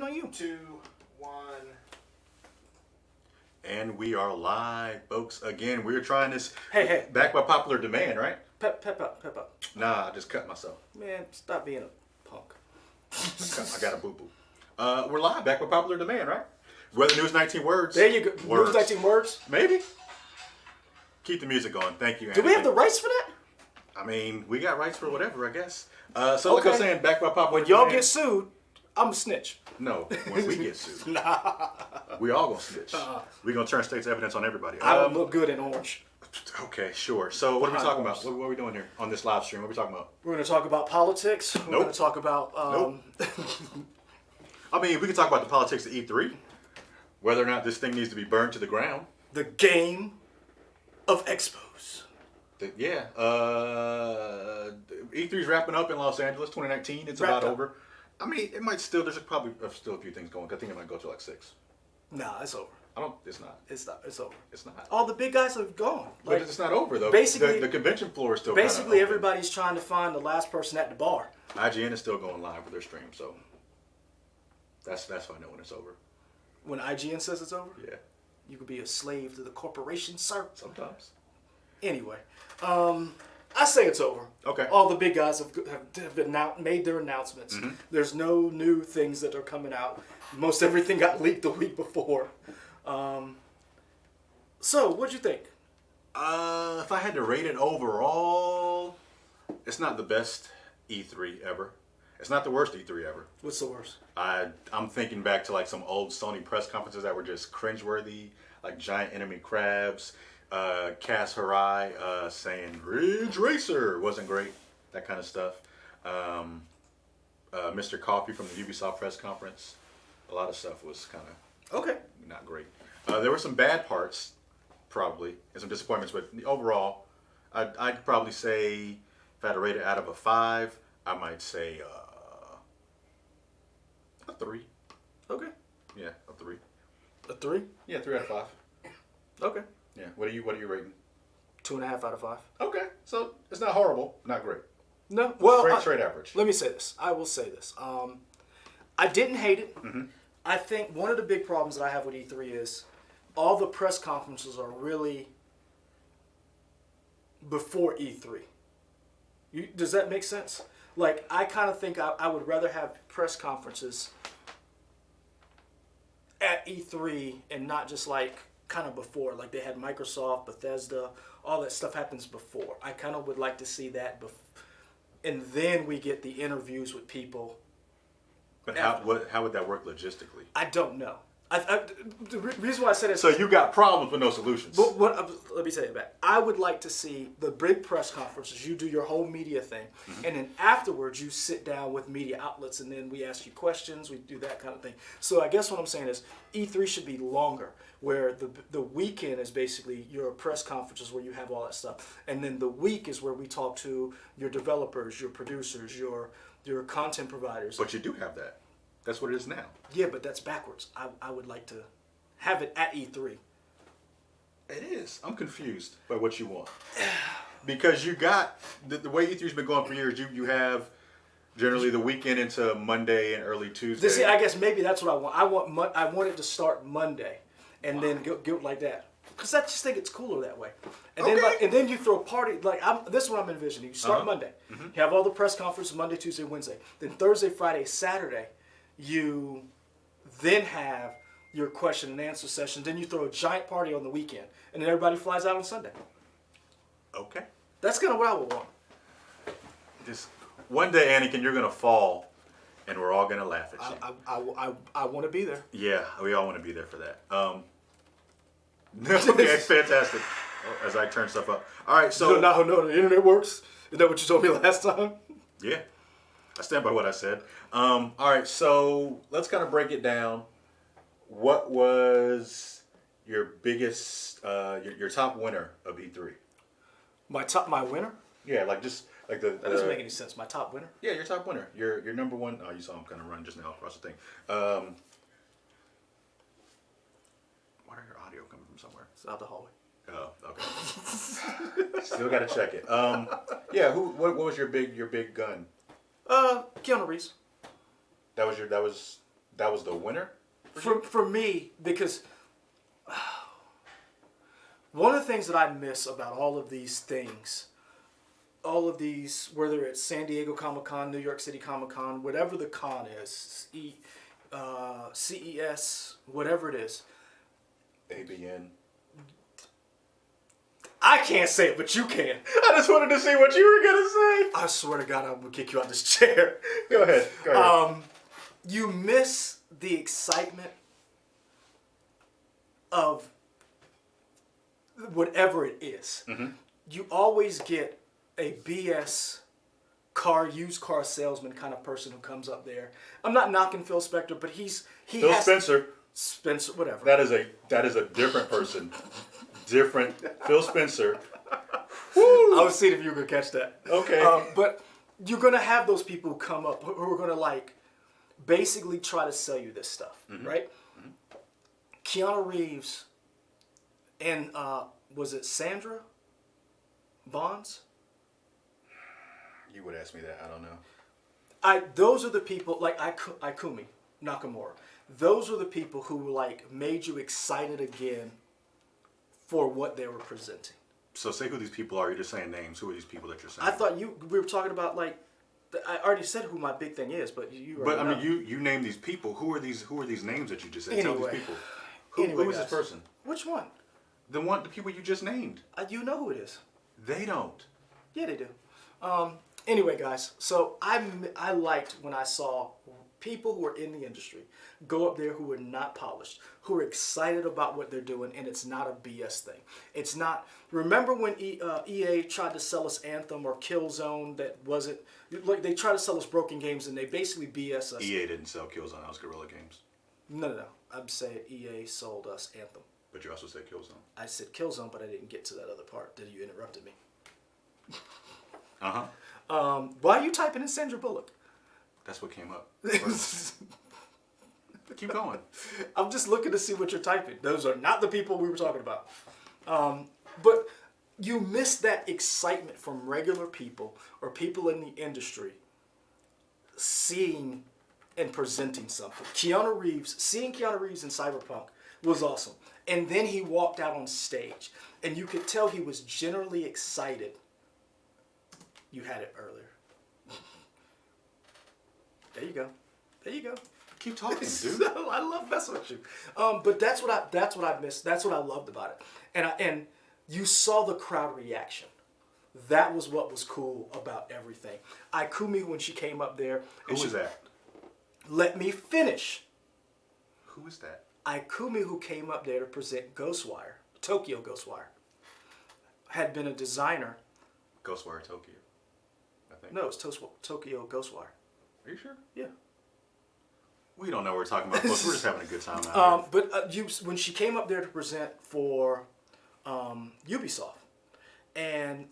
on you. 2, 1. And we are live, folks. Again, we're trying this. Hey. Back by popular demand, right? Pep up. Nah, I just cut myself. Man, stop being a punk. I got a boo-boo. We're live, back by popular demand, right? Weather News 19 words. There you go. News 19 words? Maybe. Keep the music going. Thank you, Do we have the rights for that? I mean, we got rights for whatever, I guess. So like I was saying, back by popular when y'all demand. get sued, I'm a snitch. No, when we get sued. We all gonna snitch. We gonna turn state's evidence on everybody. I don't look good in orange. Okay, sure. So what are we talking about? What are we doing here on this live stream? What are we talking about? We're going to talk about politics. We're going to talk about... I mean, we can talk about the politics of E3. Whether or not this thing needs to be burned to the ground. The game of expos. E3's wrapping up in Los Angeles, 2019. It's about over. I mean, it might still, there's probably still a few things going. I think it might go to like 6. Nah, it's over. It's not. It's over. It's not. All the big guys have gone. But it's not over though. Basically, the convention floor is still basically everybody's trying to find the last person at the bar. IGN is still going live with their stream, so that's how I know when it's over. When IGN says it's over? Yeah. You could be a slave to the corporation, sir. Sometimes. Anyway, I say it's over. Okay. All the big guys have made their announcements. Mm-hmm. There's no new things that are coming out. Most everything got leaked the week before. So, what'd you think? If I had to rate it overall, it's not the best E3 ever. It's not the worst E3 ever. What's the worst? I'm thinking back to like some old Sony press conferences that were just cringeworthy, like giant enemy crabs. Cass Harai saying Ridge Racer wasn't great, that kind of stuff. Mr. Coffee from the Ubisoft press conference, a lot of stuff was kind of not great. There were some bad parts, probably, and some disappointments, but overall, I'd probably say if I had to rate it out of a 5, I might say a 3. Okay. Yeah, a 3. A 3? Yeah, 3 out of 5. Okay. Yeah. What are you rating? 2.5 out of 5. Okay, so it's not horrible, not great. No, well, straight average. Let me say this. I will say this. I didn't hate it. Mm-hmm. I think one of the big problems that I have with E3 is all the press conferences are really before E3. Does that make sense? Like, I kind of think I would rather have press conferences at E3 and not just like kind of before. Like they had Microsoft, Bethesda, all that stuff happens before. I kind of would like to see that and then we get the interviews with people. But how would that work logistically? I don't know. The reason why I said it. So you got problems with no solutions. But let me say it back. I would like to see the big press conferences. You do your whole media thing, and then afterwards you sit down with media outlets, and then we ask you questions. We do that kind of thing. So I guess what I'm saying is E3 should be longer, where the weekend is basically your press conferences where you have all that stuff, and then the week is where we talk to your developers, your producers, your content providers. But you do have that. That's what it is now. Yeah, but that's backwards. I would like to have it at E3. It is. I'm confused by what you want. Because you got, the way E3's been going for years, you have generally the weekend into Monday and early Tuesday. See, I guess maybe that's what I want. I want it to start Monday and then go like that. Because I just think it's cooler that way. And then you throw a party. This is what I'm envisioning. You start Monday. Mm-hmm. You have all the press conferences Monday, Tuesday, Wednesday. Then Thursday, Friday, Saturday, you then have your question and answer session. Then you throw a giant party on the weekend. And then everybody flies out on Sunday. Okay. That's kind of what I would want. Just one day, Anakin, you're going to fall. And we're all going to laugh at you. I want to be there. Yeah, we all want to be there for that. Okay, fantastic. As I turn stuff up. All right, so... You know how the internet works? Is that what you told me last time? Yeah. I stand by what I said. All right, so let's kind of break it down. What was your biggest, your top winner of E3? My winner? Yeah, like just like the... That doesn't make any sense. My top winner? Yeah, your top winner. Your number one... Oh, you saw him kind of run just now across the thing. Why are your audio coming from somewhere? It's out the hallway. Oh, okay. Still got to check it. Yeah, what was your big gun? Keanu Reeves. That was That was the winner? For me, because one of the things that I miss about all of these things, all of these, whether it's San Diego Comic-Con, New York City Comic-Con, whatever the con is, CES, whatever it is. ABN. I can't say it, but you can. I just wanted to see what you were going to say. I swear to God, I'm going to kick you out this chair. Go ahead. You miss the excitement of whatever it is. Mm-hmm. You always get a BS used car salesman kind of person who comes up there. I'm not knocking Phil Spector, but Phil Spencer, whatever. That is a different person. Different Phil Spencer. Woo! I was seeing if you could catch that. Okay. But you're gonna have those people who come up who are gonna like basically try to sell you this stuff, right? Mm-hmm. Keanu Reeves and was it Sandra Bonds? You would ask me that. I don't know. Those are the people like Ikumi Nakamura. Those are the people who like made you excited again for what they were presenting. So say who these people are. You're just saying names. Who are these people that you're saying? I thought we were talking about like I already said who my big thing is, but you. But I mean, you name these people. Who are these names that you just said? Tell these people. Who is this person? Which one? The people you just named. You know who it is. They don't. Yeah, they do. Anyway, guys, so I liked when I saw people who are in the industry go up there who are not polished, who are excited about what they're doing, and it's not a BS thing. It's not. Remember when EA tried to sell us Anthem or Killzone that wasn't like they tried to sell us broken games and they basically BS us. EA didn't sell Killzone. That was Guerrilla Games. No. I'm saying EA sold us Anthem. But you also said Killzone. I said Killzone, but I didn't get to that other part. Did you interrupted me? Why are you typing in Sandra Bullock? That's what came up. Keep going. I'm just looking to see what you're typing. Those are not the people we were talking about. But you miss that excitement from regular people or people in the industry seeing and presenting something. Seeing Keanu Reeves in Cyberpunk was awesome. And then he walked out on stage and you could tell he was generally excited. You had it earlier. There you go. Keep talking, dude. I love messing with you. But that's what I missed. That's what I loved about it. And you saw the crowd reaction. That was what was cool about everything. Ikumi, when she came up there. Who was that? Let me finish. Who is that? Ikumi, who came up there to present Ghostwire, Tokyo Ghostwire, had been a designer. Ghostwire Tokyo, I think. No, it's Tokyo Ghostwire. Are you sure? Yeah. We don't know what we're talking about, folks. We're just having a good time out here. But when she came up there to present for Ubisoft, and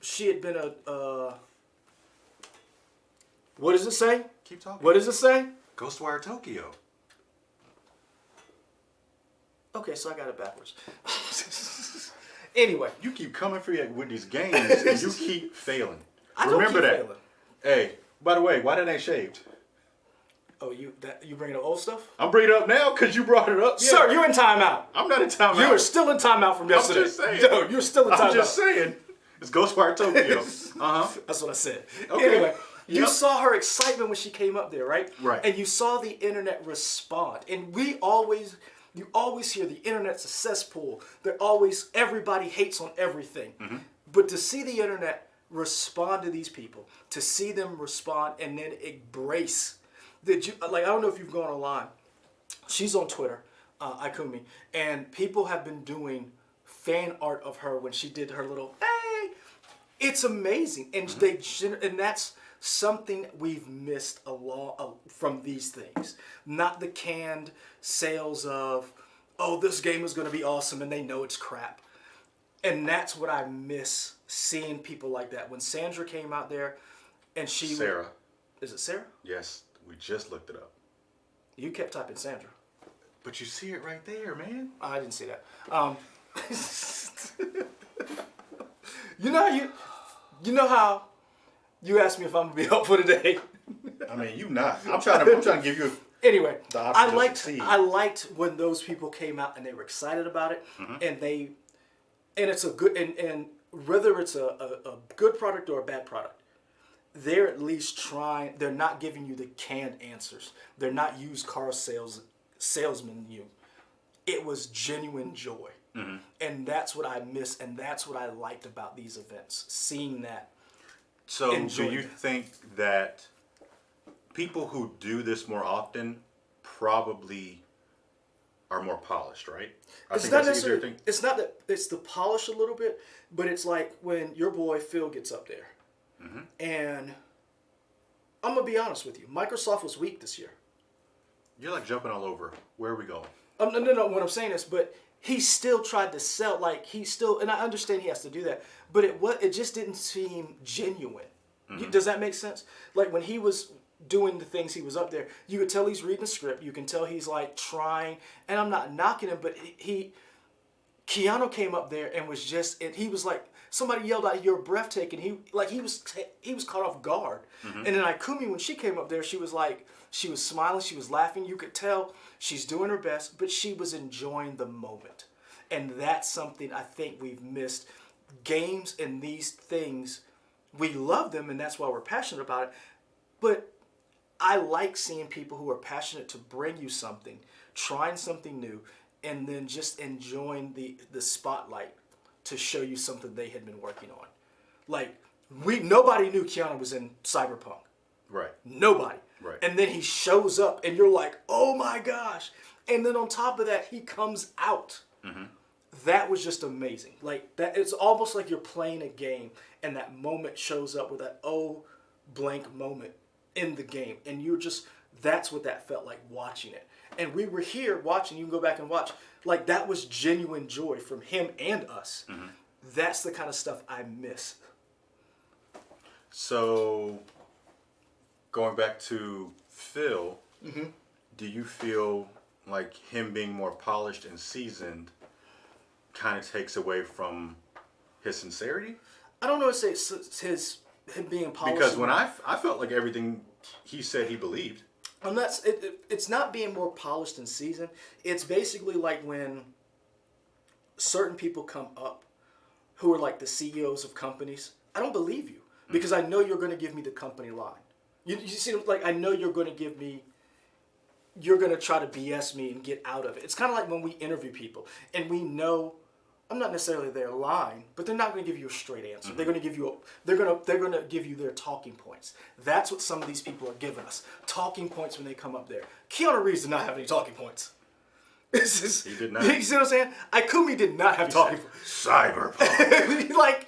she had been what does it say? Keep talking. What does it say? Ghostwire Tokyo. Okay, so I got it backwards. Anyway. You keep coming for you with these games, and you keep failing. Remember that. Failing. Hey, by the way, why didn't they shaved? Oh, you bringing up old stuff? I'm bringing it up now because you brought it up. Yeah. Sir, you're in timeout. I'm not in timeout. You are still in timeout from yesterday. I'm just saying. No, you're still in timeout. I'm just saying. It's Ghostwire Tokyo. That's what I said. Okay. Anyway, you saw her excitement when she came up there, right? Right. And you saw the internet respond. And you always hear the internet's a cesspool. Everybody hates on everything. Mm-hmm. But to see the internet respond to these people, to see them respond and then embrace. I don't know if you've gone online. She's on Twitter, Ikumi, and people have been doing fan art of her when she did her little hey. It's amazing, and and that's something we've missed from these things. Not the canned sales of, oh, this game is going to be awesome, and they know it's crap. And that's what I miss, seeing people like that. When Sandra came out there, and Sarah. Is it Sarah? Yes. We just looked it up. You kept typing Sandra. But you see it right there, man. I didn't see that. You know how you asked me if I'm gonna be helpful today. I mean, you not. I'm trying to give you. Anyway, The option to succeed. I liked when those people came out and they were excited about it, and it's a good and whether it's a good product or a bad product, they're at least trying. They're not giving you the canned answers. They're not used car salesman you. It was genuine joy, and that's what I miss, and that's what I liked about these events. Seeing that. So, do you think that people who do this more often probably are more polished, right? It's not necessarily. It's not that it's the polish a little bit, but it's like when your boy Phil gets up there, and I'm gonna be honest with you, Microsoft was weak this year. You're like jumping all over. Where are we going? No. What I'm saying is, but he still tried to sell. Like he still, and I understand he has to do that, but it just didn't seem genuine. Does that make sense? Like when he was doing the things he was up there, you could tell he's reading the script. You can tell he's like trying, and I'm not knocking him, but Keanu came up there and was just, and he was like, somebody yelled out, "You're breathtaking." He was caught off guard. And then Ikumi, when she came up there, she was like, she was smiling, she was laughing. You could tell she's doing her best, but she was enjoying the moment. And that's something I think we've missed. Games and these things, we love them, and that's why we're passionate about it. But I like seeing people who are passionate to bring you something, trying something new, and then just enjoying the spotlight to show you something they had been working on. Like, nobody knew Keanu was in Cyberpunk. Right. Nobody. Right. And then he shows up, and you're like, oh my gosh. And then on top of that, he comes out. That was just amazing. Like, that, it's almost like you're playing a game, and that moment shows up with that blank moment in the game. And you're just, that's what that felt like watching it. And we were here watching, you can go back and watch. Like, that was genuine joy from him and us. That's the kind of stuff I miss. So, going back to Phil, do you feel like him being more polished and seasoned kind of takes away from his sincerity? I don't know if it's him being polished. Because when I felt like everything he said he believed. And it's not being more polished and seasoned. It's basically like when certain people come up who are like the CEOs of companies. I don't believe you because I know you're going to give me the company line. You see, like, I know you're going to try to BS me and get out of it. It's kind of like when we interview people and we know, I'm not necessarily their line, but they're not going to give you a straight answer. They're going to give you they're going to give you their talking points. That's what some of these people are giving us. Talking points when they come up there. Keanu Reeves did not have any talking points. He did not. You see what I'm saying? Ikumi did not have talking points. Cyberpunk. Like,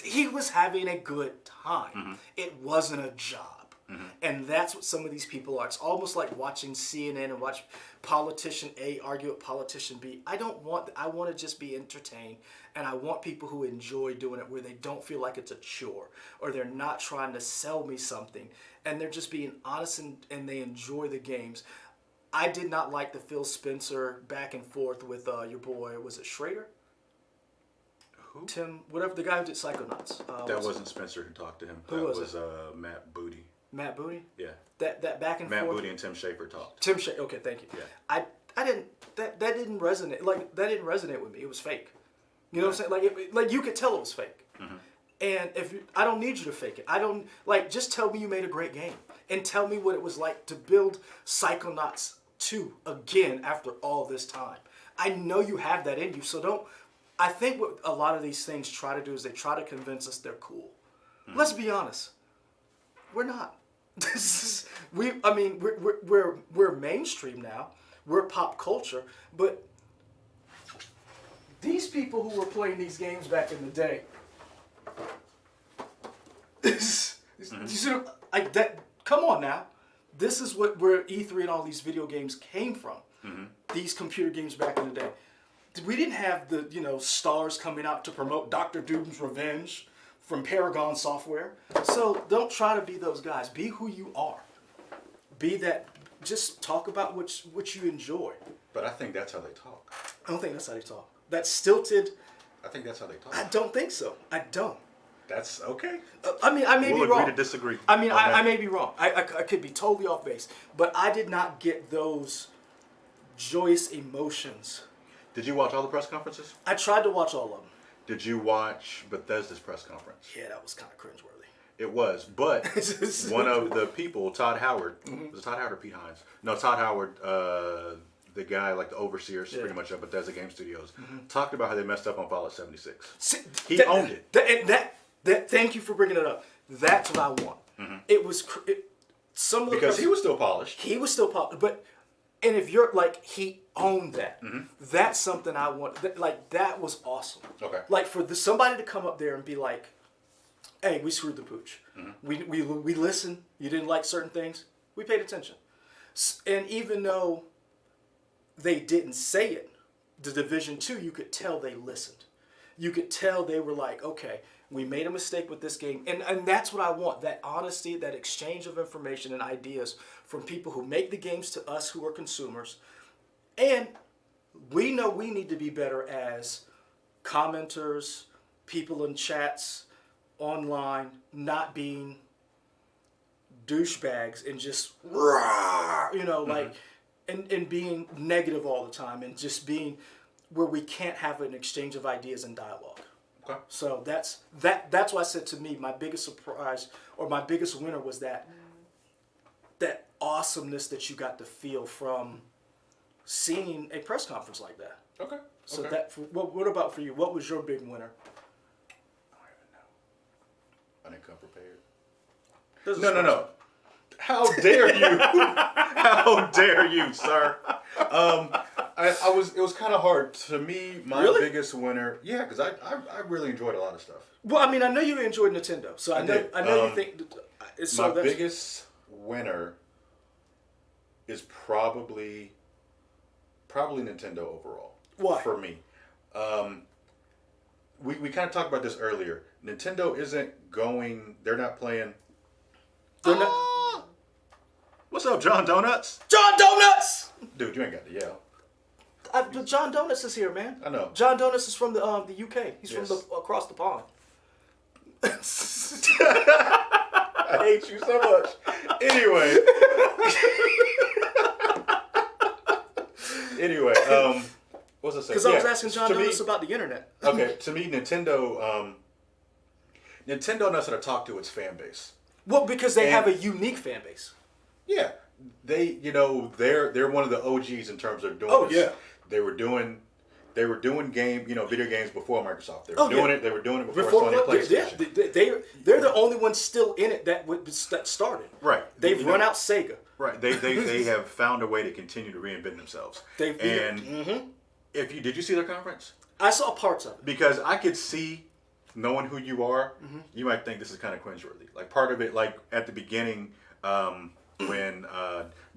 he was having a good time. It wasn't a job. And that's what some of these people are. It's almost like watching CNN and watch politician A argue with politician B. I want to just be entertained, and I want people who enjoy doing it where they don't feel like it's a chore or they're not trying to sell me something and they're just being honest and they enjoy the games. I did not like the Phil Spencer back and forth with your boy, was it Schrader? Who? Tim, whatever, the guy who did Psychonauts. That wasn't Spencer who talked to him. Who was it? Matt Booty. Matt Booty? Yeah. That back and Matt forth. Matt Booty and Tim Schafer talked. Tim Schafer. Okay, thank you. Yeah. I didn't. That didn't resonate. Like, that didn't resonate with me. It was fake. You know what I'm saying? Like you could tell it was fake. And I don't need you to fake it. I don't, like, just tell me you made a great game and tell me what it was like to build Psychonauts 2 again after all this time. I know you have that in you, so don't. I think what a lot of these things try to do is they try to convince us they're cool. Let's be honest. We're not. We're mainstream now. We're pop culture, but these people who were playing these games back in the day, you see, like that. Come on now, this is where E3 and all these video games came from. These computer games back in the day. We didn't have the stars coming out to promote Dr. Doom's Revenge from Paragon Software. So don't try to be those guys. Be who you are. Be that. Just talk about what you enjoy. But I think that's how they talk. I don't think that's how they talk. That's stilted. I think that's how they talk. I don't think so. I don't. That's okay. I mean, I may We'll be wrong. agree to disagree. I mean, on I that. may be wrong. I could be totally off base, but I did not get those joyous emotions. Did you watch all the press conferences? I tried to watch all of them. Did you watch Bethesda's press conference? Yeah, that was kind of cringeworthy. It was, but one of the people, Todd Howard, was it Todd Howard or Pete Hines? No, Todd Howard, the guy, like the overseer, pretty much of Bethesda Game Studios, talked about how they messed up on Fallout 76. He owned it. Thank you for bringing it up. That's what I want. It was some of the Because he was still polished. He was still polished, but and if you're like he owned that, that's something I want. Like that was awesome. Okay. Like for somebody to come up there and be like, "Hey, we screwed the pooch. We listened. You didn't like certain things. We paid attention." And even though they didn't say it, the Division 2, you could tell they listened. You could tell they were like, okay, we made a mistake with this game. And that's what I want, that honesty, that exchange of information and ideas from people who make the games to us who are consumers. And we know we need to be better as commenters, people in chats, online, not being douchebags and just, like, and being negative all the time and just being where we can't have an exchange of ideas and dialogue. Okay. So that's why I said to me, my biggest surprise or my biggest winner was that awesomeness that you got to feel from seeing a press conference like that. Okay. So okay. What about for you? What was your big winner? I didn't come prepared. There's a No. question. How dare you? How dare you, sir? It was kind of hard. To me, my Really? biggest winner, yeah, because I really enjoyed a lot of stuff. Well, I mean, I know you enjoyed Nintendo, so I did. know you think. So My that's- biggest winner is probably Nintendo overall. Why? For me. We kind of talked about this earlier. Nintendo isn't going, they're not playing. They're not. What's up, John Donuts? John Donuts. Dude, you ain't got to yell. John Donuts is here, man. I know. John Donuts is from the UK. He's Yes. from across the pond. I hate you so much. Anyway. What was I saying? Because I was asking John Donuts about the internet. Okay, to me, Nintendo knows how to talk to its fan base. Well, because they have a unique fan base. Yeah, they're one of the OGs in terms of doing. Oh, this. yeah. They were doing video games before Microsoft. They were doing it. They were doing it before Sony PlayStation. They're the only ones still in it that started. Right. They've run out Sega. Right. They have found a way to continue to reinvent themselves. Did you see their conference? I saw parts of it. Because I could see, knowing who you are, you might think this is kind of cringeworthy. Like part of it, like at the beginning, when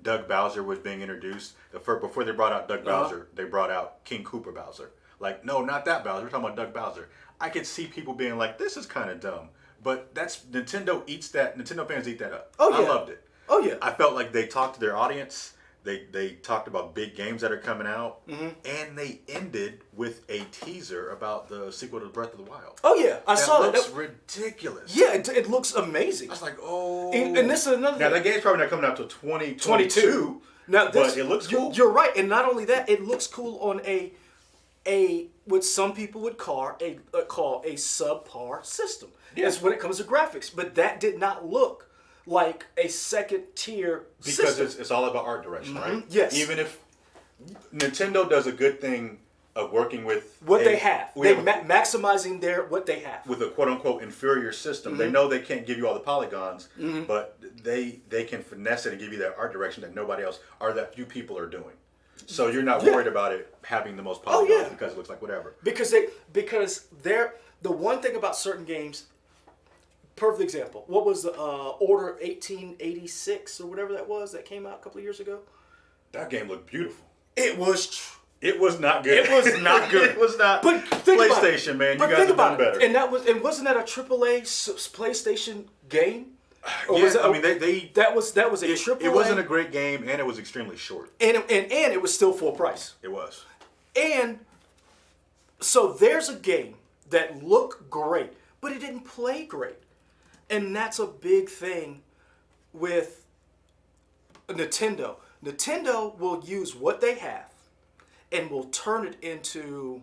Doug Bowser was being introduced, before they brought out Doug Bowser, they brought out King Koopa Bowser. Like, no, not that Bowser. We're talking about Doug Bowser. I could see people being like, this is kind of dumb. But Nintendo fans eat that up. Oh, yeah. I loved it. Oh, yeah. I felt like they talked to their audience. They talked about big games that are coming out, and they ended with a teaser about the sequel to Breath of the Wild. Oh yeah, I saw that. That looks ridiculous. Yeah, it looks amazing. I was like, oh. And this is another thing. Now that game's probably not coming out till 2022. Now, but it looks cool. You're right, and not only that, it looks cool on a what some people would call a subpar system. Yeah. That's when it comes to graphics, but that did not look like a second tier because system. it's all about art direction, right? Yes. Even if Nintendo does a good thing of working with what they have, maximizing what they have with a quote unquote inferior system. They know they can't give you all the polygons, but they can finesse it and give you that art direction that nobody else or that few people are doing. So you're not worried about it having the most polygons because it looks like whatever. Because they're the one thing about certain games. Perfect example. What was the Order 1886 or whatever that was that came out a couple of years ago? That game looked beautiful. It was. It was not good. It was not good. It was not. But think PlayStation, man, you guys have done better. And wasn't that a AAA PlayStation game? Or yeah, was it, I mean they that was a AAA. It wasn't a great game, and it was extremely short. And it was still full price. It was. And so there's a game that looked great, but it didn't play great. And that's a big thing with Nintendo. Nintendo will use what they have and will turn it into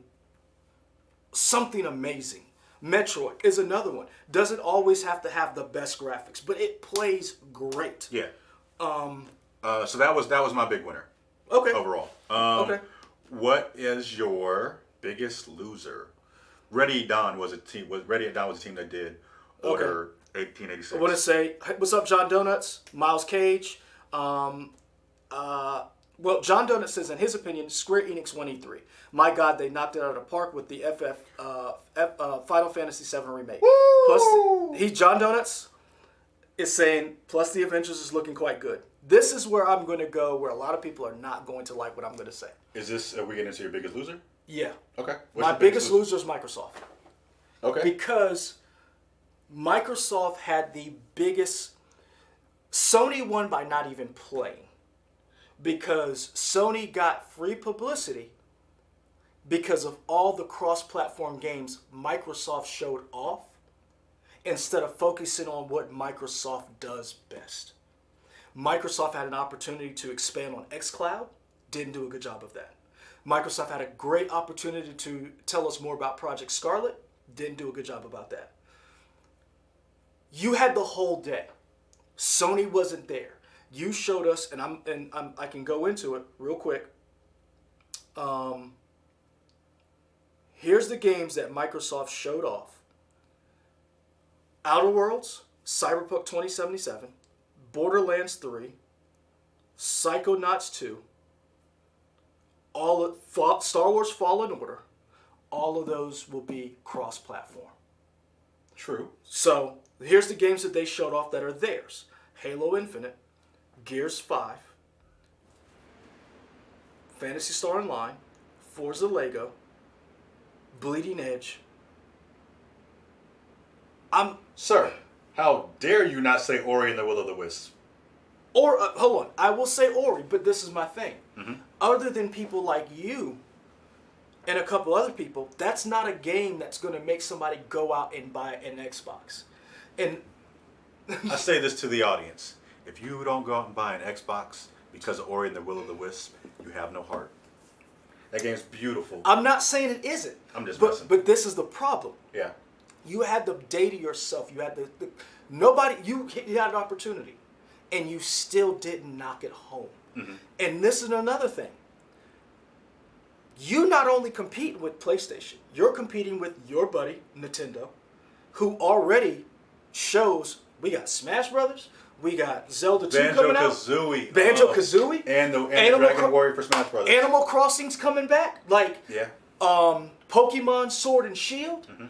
something amazing. Metroid is another one. Doesn't always have to have the best graphics, but it plays great. Yeah. So that was my big winner. Okay. Overall. Okay. What is your biggest loser? Ready at Dawn was a team that did Order 1886. I want to say, what's up, John Donuts? Miles Cage. Well, John Donuts says, in his opinion, Square Enix won E3. My God, they knocked it out of the park with the Final Fantasy VII Remake. Woo! Plus, John Donuts is saying, plus the Avengers is looking quite good. This is where I'm going to go, where a lot of people are not going to like what I'm going to say. Are we getting into your biggest loser? Yeah. Okay. My biggest loser is Microsoft. Okay. Because Microsoft had the biggest... Sony won by not even playing. Because Sony got free publicity because of all the cross-platform games Microsoft showed off instead of focusing on what Microsoft does best. Microsoft had an opportunity to expand on xCloud, didn't do a good job of that. Microsoft had a great opportunity to tell us more about Project Scarlet, didn't do a good job about that. You had the whole day. Sony wasn't there. You showed us, and I can go into it real quick. Here's the games that Microsoft showed off: Outer Worlds, Cyberpunk 2077, Borderlands 3, Psychonauts 2, Star Wars Fallen Order. All of those will be cross-platform. True. So here's the games that they showed off that are theirs: Halo Infinite, Gears 5, Phantasy Star Online, Forza Lego, Bleeding Edge. Sir, how dare you not say Ori and the Will of the Wisp? Or hold on, I will say Ori, but this is my thing. Mm-hmm. Other than people like you and a couple other people, that's not a game that's going to make somebody go out and buy an Xbox. And I say this to the audience: if you don't go out and buy an Xbox because of Ori and the Will of the Wisp, you have no heart. That game's beautiful. I'm not saying it isn't. I'm just messing. But this is the problem. Yeah. You had the day to yourself. You had nobody. You had an opportunity, and you still didn't knock it home. Mm-hmm. And this is another thing. You not only compete with PlayStation, you're competing with your buddy Nintendo, who already shows we got Smash Brothers, we got Zelda 2 coming out, Banjo-Kazooie, and the Dragon Warrior for Smash Brothers. Animal Crossing's coming back, Pokemon Sword and Shield. Mm-hmm.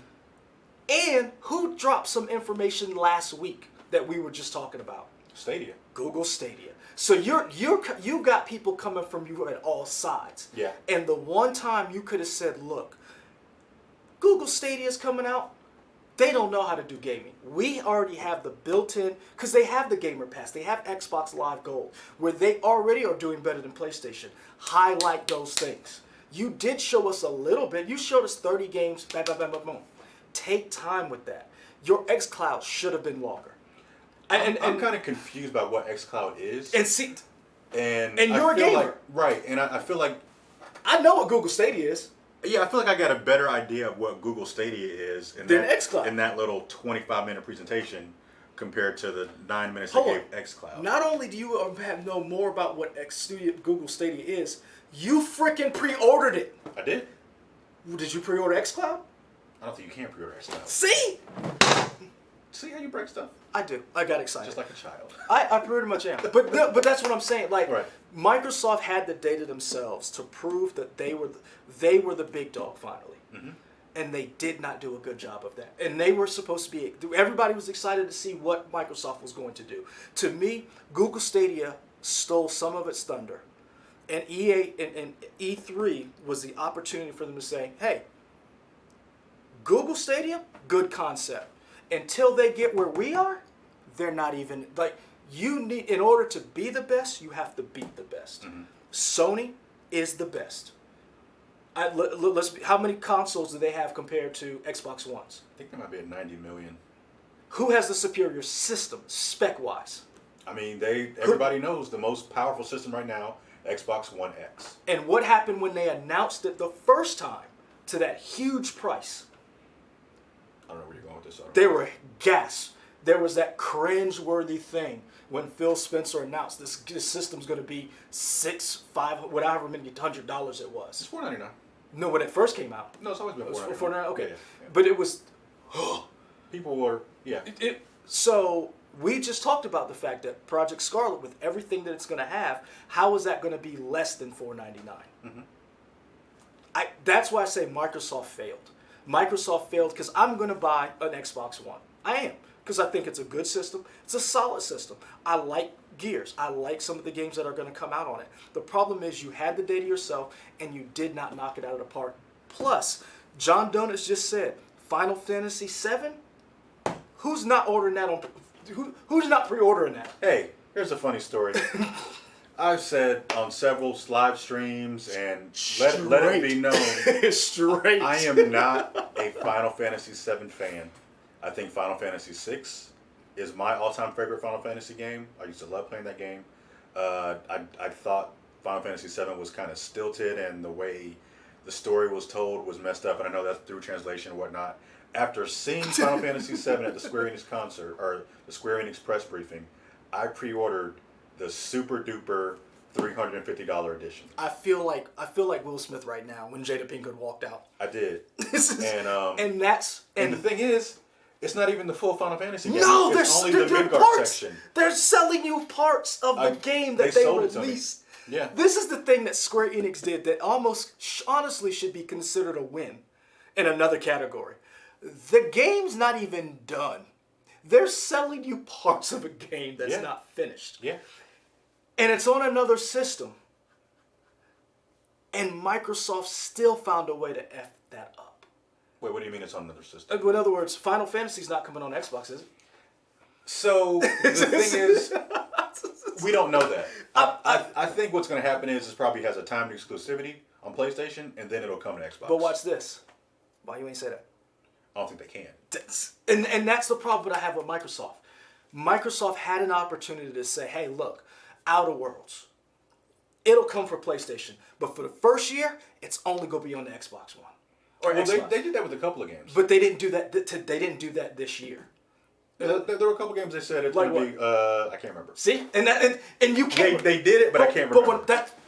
And who dropped some information last week that we were just talking about? Stadia. Google Stadia. So you got people coming from you at all sides. Yeah. And the one time you could have said, look, Google Stadia is coming out. They don't know how to do gaming. We already have the built-in, because they have the Gamer Pass. They have Xbox Live Gold, where they already are doing better than PlayStation. Highlight those things. You did show us a little bit. You showed us 30 games. Bam, bam, bam, bam, boom. Take time with that. Your xCloud should have been longer. I'm kind of confused by what xCloud is. And you're a gamer. Right, and I feel like... I know what Google Stadia is. Yeah, I feel like I got a better idea of what Google Stadia is than xCloud. In that little 25-minute presentation compared to the 9 minutes they gave xCloud. Not only do you know more about what Google Stadia is, you freaking pre-ordered it. I did. Did you pre-order xCloud? I don't think you can pre-order xCloud. See how you break stuff? I do. I got excited. Just like a child. I pretty much am. But that's what I'm saying. Like, right. Microsoft had the data themselves to prove that they were the big dog finally. Mm-hmm. And they did not do a good job of that. And they were supposed to be... Everybody was excited to see what Microsoft was going to do. To me, Google Stadia stole some of its thunder. And EA and E3 was the opportunity for them to say, hey, Google Stadia, good concept. Until they get where we are, they're not even... you need... In order to be the best, you have to beat the best. Mm-hmm. Sony is the best. How many consoles do they have compared to Xbox Ones? I think there might be at 90 million. Who has the superior system, spec-wise? I mean, everybody knows the most powerful system right now, Xbox One X. And what happened when they announced it the first time to that huge price? I don't know where you're going with this. They were gas. There was that cringe-worthy thing when Phil Spencer announced this system's going to be however many $100 it was. It's $499. No, when it first came out. No, it's always been $499. $499. Okay, Yeah. but it was. People were So we just talked about the fact that Project Scarlet, with everything that it's going to have, how is that going to be less than $499? Mm-hmm. That's why I say Microsoft failed. Microsoft failed because I'm going to buy an Xbox One. I am, because I think it's a good system. It's a solid system. I like Gears. I like some of the games that are going to come out on it. The problem is you had the data yourself and you did not knock it out of the park. Plus, John Donuts just said, Final Fantasy VII? Who's not ordering that on? Who's not pre-ordering that? Hey, here's a funny story. I've said on several live streams and let it be known, Straight. I am not a Final Fantasy VII fan. I think Final Fantasy VI is my all-time favorite Final Fantasy game. I used to love playing that game. I thought Final Fantasy VII was kind of stilted, and the way the story was told was messed up, and I know that's through translation and whatnot. After seeing Final Fantasy VII at the Square Enix concert, or the Square Enix press briefing, I pre-ordered the super duper $350 edition. I feel like Will Smith right now when Jada Pinkett walked out. I did. And the thing is, it's not even the full Final Fantasy game. No, it's only the Midgard parts. section. They're selling you parts of the game that they released. Yeah. This is the thing that Square Enix did that almost honestly should be considered a win in another category. The game's not even done. They're selling you parts of a game that's not finished. Yeah. And it's on another system. And Microsoft still found a way to F that up. Wait, what do you mean it's on another system? In other words, Final Fantasy's not coming on Xbox, is it? So, the thing is, we don't know that. I think what's going to happen is it probably has a timed exclusivity on PlayStation, and then it'll come to Xbox. But watch this. Why you ain't say that? I don't think they can. And that's the problem that I have with Microsoft. Microsoft had an opportunity to say, hey, look, Outer Worlds, it'll come for PlayStation. But for the first year, it's only going to be on the Xbox One. Or Xbox. They did that with a couple of games. But they didn't do that. They didn't do that this year. There were a couple games they said it's like going to be. I can't remember. See, and you can't. They did it, but I can't remember.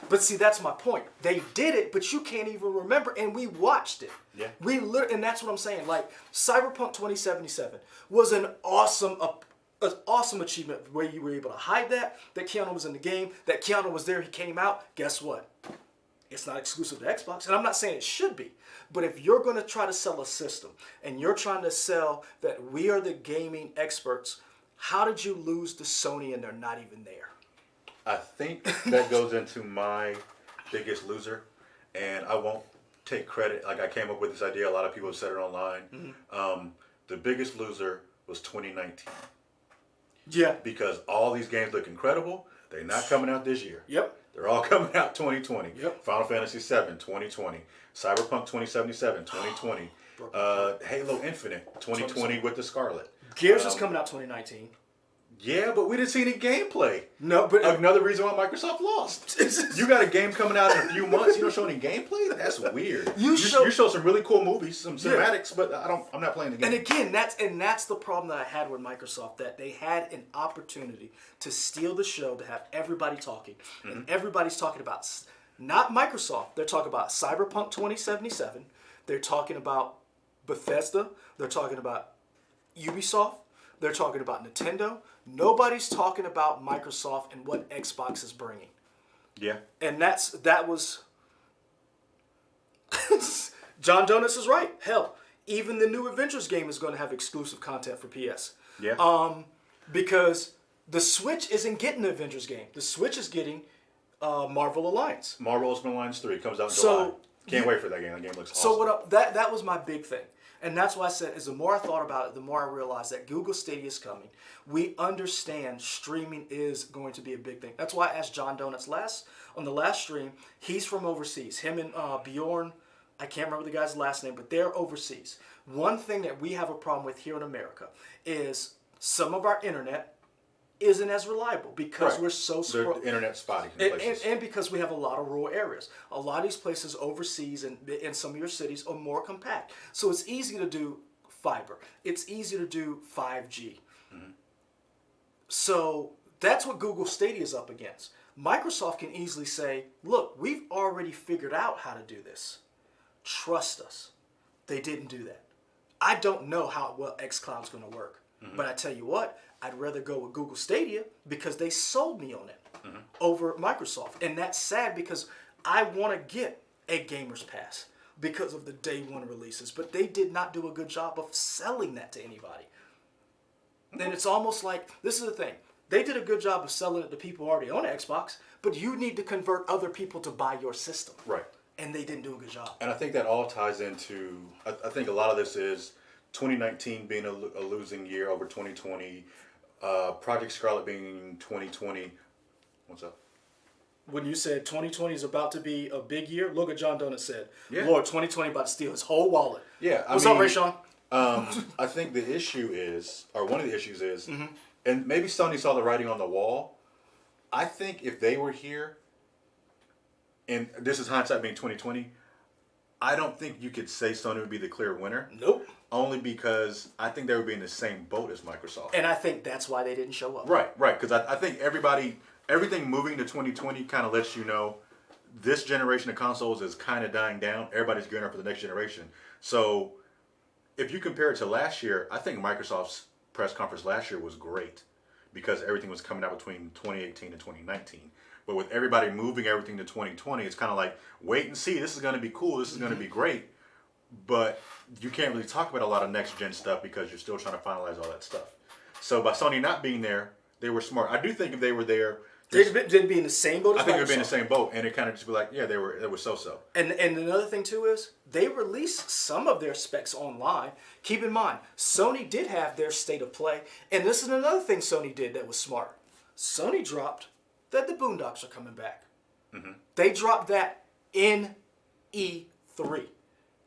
But see, that's my point. They did it, but you can't even remember, and we watched it. Yeah. And that's what I'm saying. Like Cyberpunk 2077 was an awesome achievement where you were able to hide that Keanu was in the game, that Keanu was there, he came out. Guess what? It's not exclusive to Xbox, and I'm not saying it should be. But if you're going to try to sell a system, and you're trying to sell that we are the gaming experts, how did you lose to Sony and they're not even there? I think that goes into my biggest loser, and I won't take credit. Like, I came up with this idea. A lot of people have said it online. Mm-hmm. The biggest loser was 2019. Yeah. Because all these games look incredible. They're not coming out this year. Yep. They're all coming out 2020. Yep. Final Fantasy VII, 2020. Cyberpunk 2077, 2020. Halo Infinite, 2020 with the Scarlet. Gears is coming out 2019. Yeah, but we didn't see any gameplay. No, but another reason why Microsoft lost. You got a game coming out in a few months. You don't show any gameplay. That's weird. You show some really cool movies, some cinematics, but I'm not playing the game. And again, that's the problem that I had with Microsoft. That they had an opportunity to steal the show, to have everybody talking, and everybody's talking about not Microsoft. They're talking about Cyberpunk 2077. They're talking about Bethesda. They're talking about Ubisoft. They're talking about Nintendo. Nobody's talking about Microsoft and what Xbox is bringing. Yeah. And that was John Donuts is right. Hell, even the new Avengers game is going to have exclusive content for PS. Yeah. Because the Switch isn't getting the Avengers game. The Switch is getting Marvel Alliance. Marvel Ultimate Alliance 3 comes out in July. Can't wait for that game. That game looks awesome. So that was my big thing. And that's why I said, the more I thought about it, the more I realized that Google Stadia is coming. We understand streaming is going to be a big thing. That's why I asked John Donuts on the last stream. He's from overseas. Him and Bjorn I can't remember the guy's last name, but they're overseas. One thing that we have a problem with here in America is some of our internet isn't as reliable because Right. we're so The internet spotty in places. and because we have a lot of rural areas. A lot of these places overseas and in some of your cities are more compact. So it's easy to do fiber. It's easy to do 5G. So that's what Google Stadia is up against. Microsoft can easily say, look, we've already figured out how to do this. Trust us. They didn't do that. I don't know how well xCloud's going to work. But I tell you what, I'd rather go with Google Stadia because they sold me on it over Microsoft. And that's sad because I want to get a Gamer's Pass because of the day one releases. But they did not do a good job of selling that to anybody. And it's almost like, this is the thing. They did a good job of selling it to people who already own an Xbox, but you need to convert other people to buy your system. Right. And they didn't do a good job. And I think that all ties into, I think a lot of this is 2019 being a losing year over 2020, Project Scarlet being 2020. What's up? When you said 2020 is about to be a big year, look what John Donut said. Yeah. Lord, 2020 about to steal his whole wallet. Yeah. What's up, Ray Sean? I think the issue is, or one of the issues is, and maybe Sony saw the writing on the wall. I think if they were here, and this is hindsight being 2020, I don't think you could say Sony would be the clear winner. Nope. Only because I think they would be in the same boat as Microsoft. And I think that's why they didn't show up. Right. Because I think everything moving to 2020 kind of lets you know this generation of consoles is kind of dying down. Everybody's gearing up for the next generation. So if you compare it to last year, I think Microsoft's press conference last year was great because everything was coming out between 2018 and 2019. But with everybody moving everything to 2020, it's kind of like, wait and see. This is going to be cool. This is going to be great. But you can't really talk about a lot of next-gen stuff because you're still trying to finalize all that stuff. So by Sony not being there, they were smart. I do think if they were there, They'd be in the same boat as I think Microsoft. they'd be in the same boat, and it kind of just be like, yeah, it was so-so. And another thing too is they released some of their specs online. Keep in mind, Sony did have their state of play, and this is another thing Sony did that was smart. Sony dropped that the Boondocks are coming back. They dropped that in E3.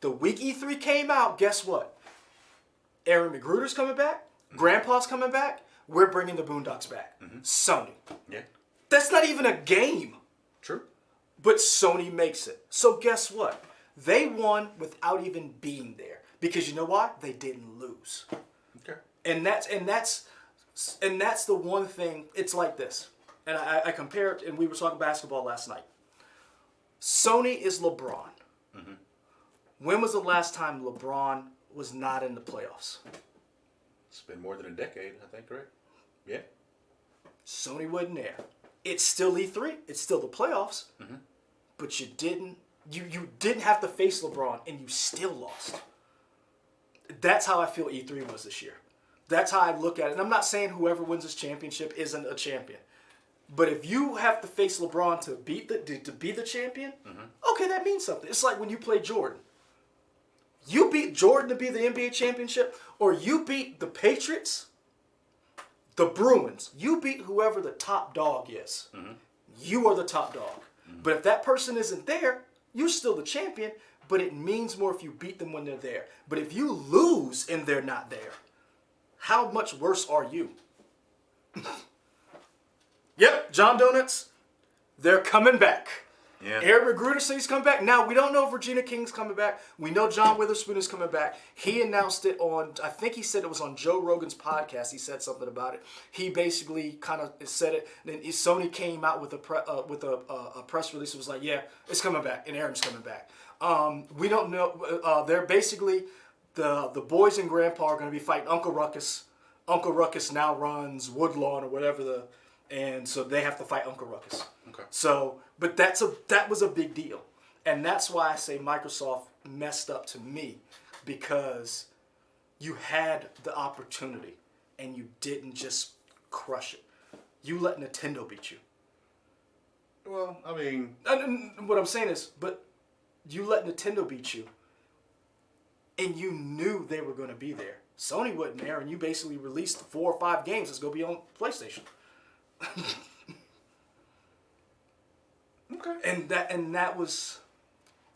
The week E3 came out, guess what? Aaron McGruder's coming back. Grandpa's coming back. We're bringing the Boondocks back. Sony. Yeah. That's not even a game. True. But Sony makes it. So guess what? They won without even being there. Because you know why? They didn't lose. Okay. And that's the one thing. It's like this. And I compare it, and we were talking basketball last night. Sony is LeBron. When was the last time LeBron was not in the playoffs? It's been more than a decade, I think, right? Yeah. Sony wasn't there. It's still E3. It's still the playoffs. But you didn't have to face LeBron, and you still lost. That's how I feel E3 was this year. That's how I look at it. And I'm not saying whoever wins this championship isn't a champion. But if you have to face LeBron to be the champion, okay, that means something. It's like when you play Jordan. You beat Jordan to be the NBA championship, or you beat the Patriots, the Bruins. You beat whoever the top dog is. You are the top dog. But if that person isn't there, you're still the champion, but it means more if you beat them when they're there. But if you lose and they're not there, how much worse are you? Yep, John Donuts, they're coming back. Yeah. Aaron McGruder says he's coming back. Now, we don't know if Regina King's coming back. We know John Witherspoon is coming back. He announced it on, I think he said it was on Joe Rogan's podcast. He said something about it. He basically kind of said it. Then Sony came out with a press release. It was like, yeah, it's coming back, and Aaron's coming back. We don't know. They're basically, the boys and Grandpa are going to be fighting Uncle Ruckus. Uncle Ruckus now runs Woodlawn or whatever and so they have to fight Uncle Ruckus. Okay. So, but that was a big deal. And that's why I say Microsoft messed up to me, because you had the opportunity and you didn't just crush it. You let Nintendo beat you. Well, I mean, And what I'm saying is, but you let Nintendo beat you and you knew they were going to be there. Sony wasn't there, and you basically released 4 or 5 games that's going to be on PlayStation. okay. And that was,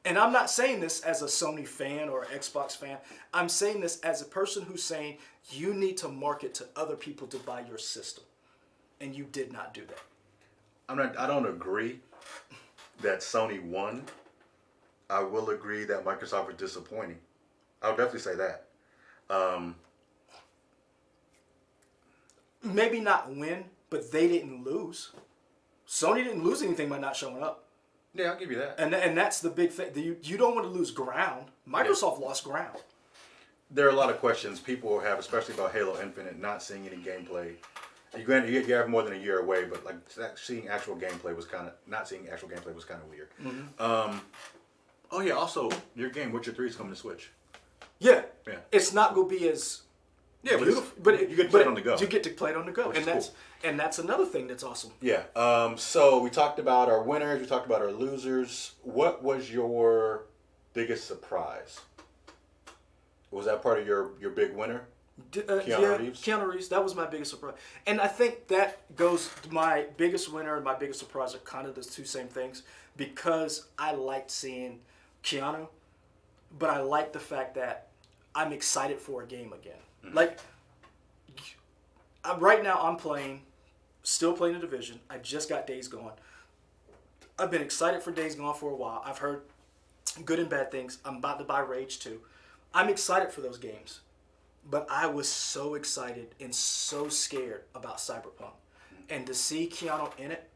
And I'm not saying this as a Sony fan or Xbox fan. I'm saying this as a person who's saying you need to market to other people to buy your system. And you did not do that. I don't agree that Sony won. I will agree that Microsoft was disappointing. I would definitely say that. Maybe not win, but they didn't lose. Sony didn't lose anything by not showing up. Yeah, I'll give you that. And that's the big thing. You don't want to lose ground. Microsoft lost ground. There are a lot of questions people have, especially about Halo Infinite, not seeing any gameplay. You have more than a year away, but like seeing actual gameplay was not seeing actual gameplay was kind of weird. Mm-hmm. Oh yeah, also your game Witcher 3 is coming to Switch. Yeah. Yeah. It's not going to be as beautiful, but you get to play it on the go. You get to play it on the go, and that's another thing that's awesome. Yeah. So we talked about our winners. We talked about our losers. What was your biggest surprise? Was that part of your big winner? Keanu Reeves? Keanu Reeves. That was my biggest surprise. And I think that goes, my biggest winner and my biggest surprise are kind of the two same things, because I liked seeing Keanu, but I like the fact that I'm excited for a game again. Mm-hmm. Like, right now I'm still playing The Division. I just got Days Gone. I've been excited for Days Gone for a while. I've heard good and bad things. I'm about to buy Rage 2. I'm excited for those games. But I was so excited and so scared about Cyberpunk. And to see Keanu in it,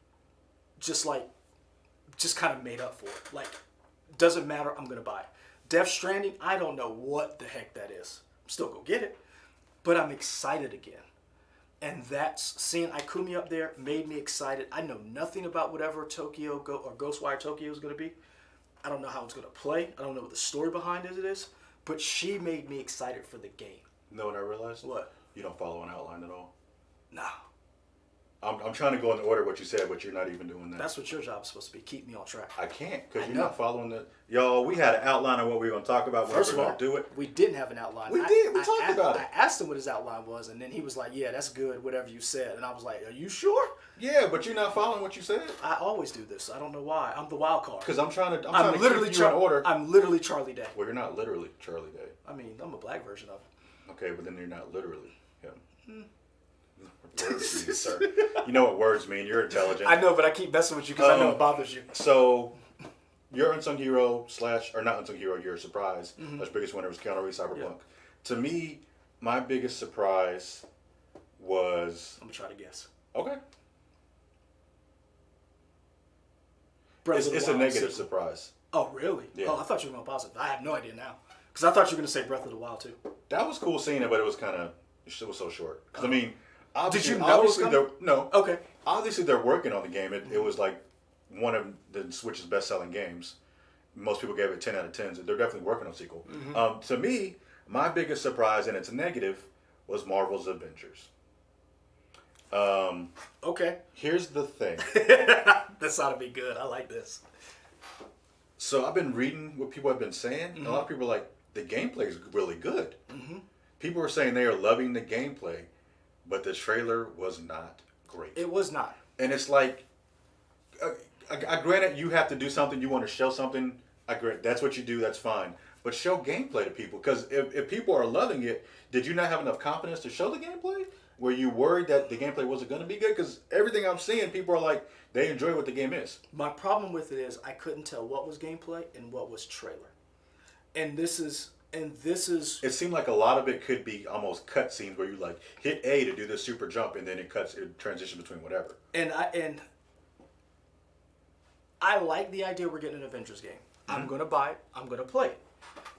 just kind of made up for it. Like, doesn't matter, I'm going to buy it. Death Stranding, I don't know what the heck that is. I'm still going to get it. But I'm excited again. And that's, seeing Ikumi up there made me excited. I know nothing about whatever Ghostwire Tokyo is going to be. I don't know how it's going to play. I don't know what the story behind it is. But she made me excited for the game. You know what I realized? What? You don't follow an outline at all. No. I'm trying to go in the order of what you said, but you're not even doing that. That's what your job is supposed to be. Keep me on track. I can't, because you're not following the... Y'all, we had an outline of what we were going to talk about when we were going to do it. We didn't have an outline. We did. We talked about it. I asked him what his outline was, and then he was like, yeah, that's good, whatever you said. And I was like, are you sure? Yeah, but you're not following what you said. I always do this. I don't know why. I'm the wild card. Because I'm trying to literally keep you in order. I'm literally Charlie Day. Well, you're not literally Charlie Day. I mean, I'm a black version of it. Okay, but then you're not literally him. Words mean, sir. You know what words mean. You're intelligent. I know, but I keep messing with you because I know it bothers you. So, your unsung hero or not unsung hero, your surprise, biggest winner was Keanu Reeves Cyberpunk. Yeah. To me, my biggest surprise was... I'm going to try to guess. Okay. It's a negative surprise. Oh, really? Yeah. Oh, I thought you were going positive. I have no idea now. Because I thought you were going to say Breath of the Wild, too. That was cool seeing it, but it was so short. Because, I mean... Did you know it was coming? No. Okay. Obviously, they're working on the game. It was like one of the Switch's best-selling games. Most people gave it 10 out of 10. So they're definitely working on a sequel. Mm-hmm. To me, my biggest surprise, and it's a negative, was Marvel's Avengers. Okay. Here's the thing. This ought to be good. I like this. So I've been reading what people have been saying. Mm-hmm. A lot of people are like, the gameplay is really good. Mm-hmm. People are saying they are loving the gameplay. But the trailer was not great. It was not. And it's like, I granted you have to do something, you want to show something, I grant that's what you do, that's fine. But show gameplay to people, because if people are loving it, did you not have enough confidence to show the gameplay? Were you worried that the gameplay wasn't going to be good? Because everything I'm seeing, people are like, they enjoy what the game is. My problem with it is I couldn't tell what was gameplay and what was trailer. And this is... It seemed like a lot of it could be almost cut scenes where you like hit A to do this super jump and then it transitions between whatever. And I like the idea we're getting an Avengers game. Mm-hmm. I'm gonna buy it. I'm gonna play it.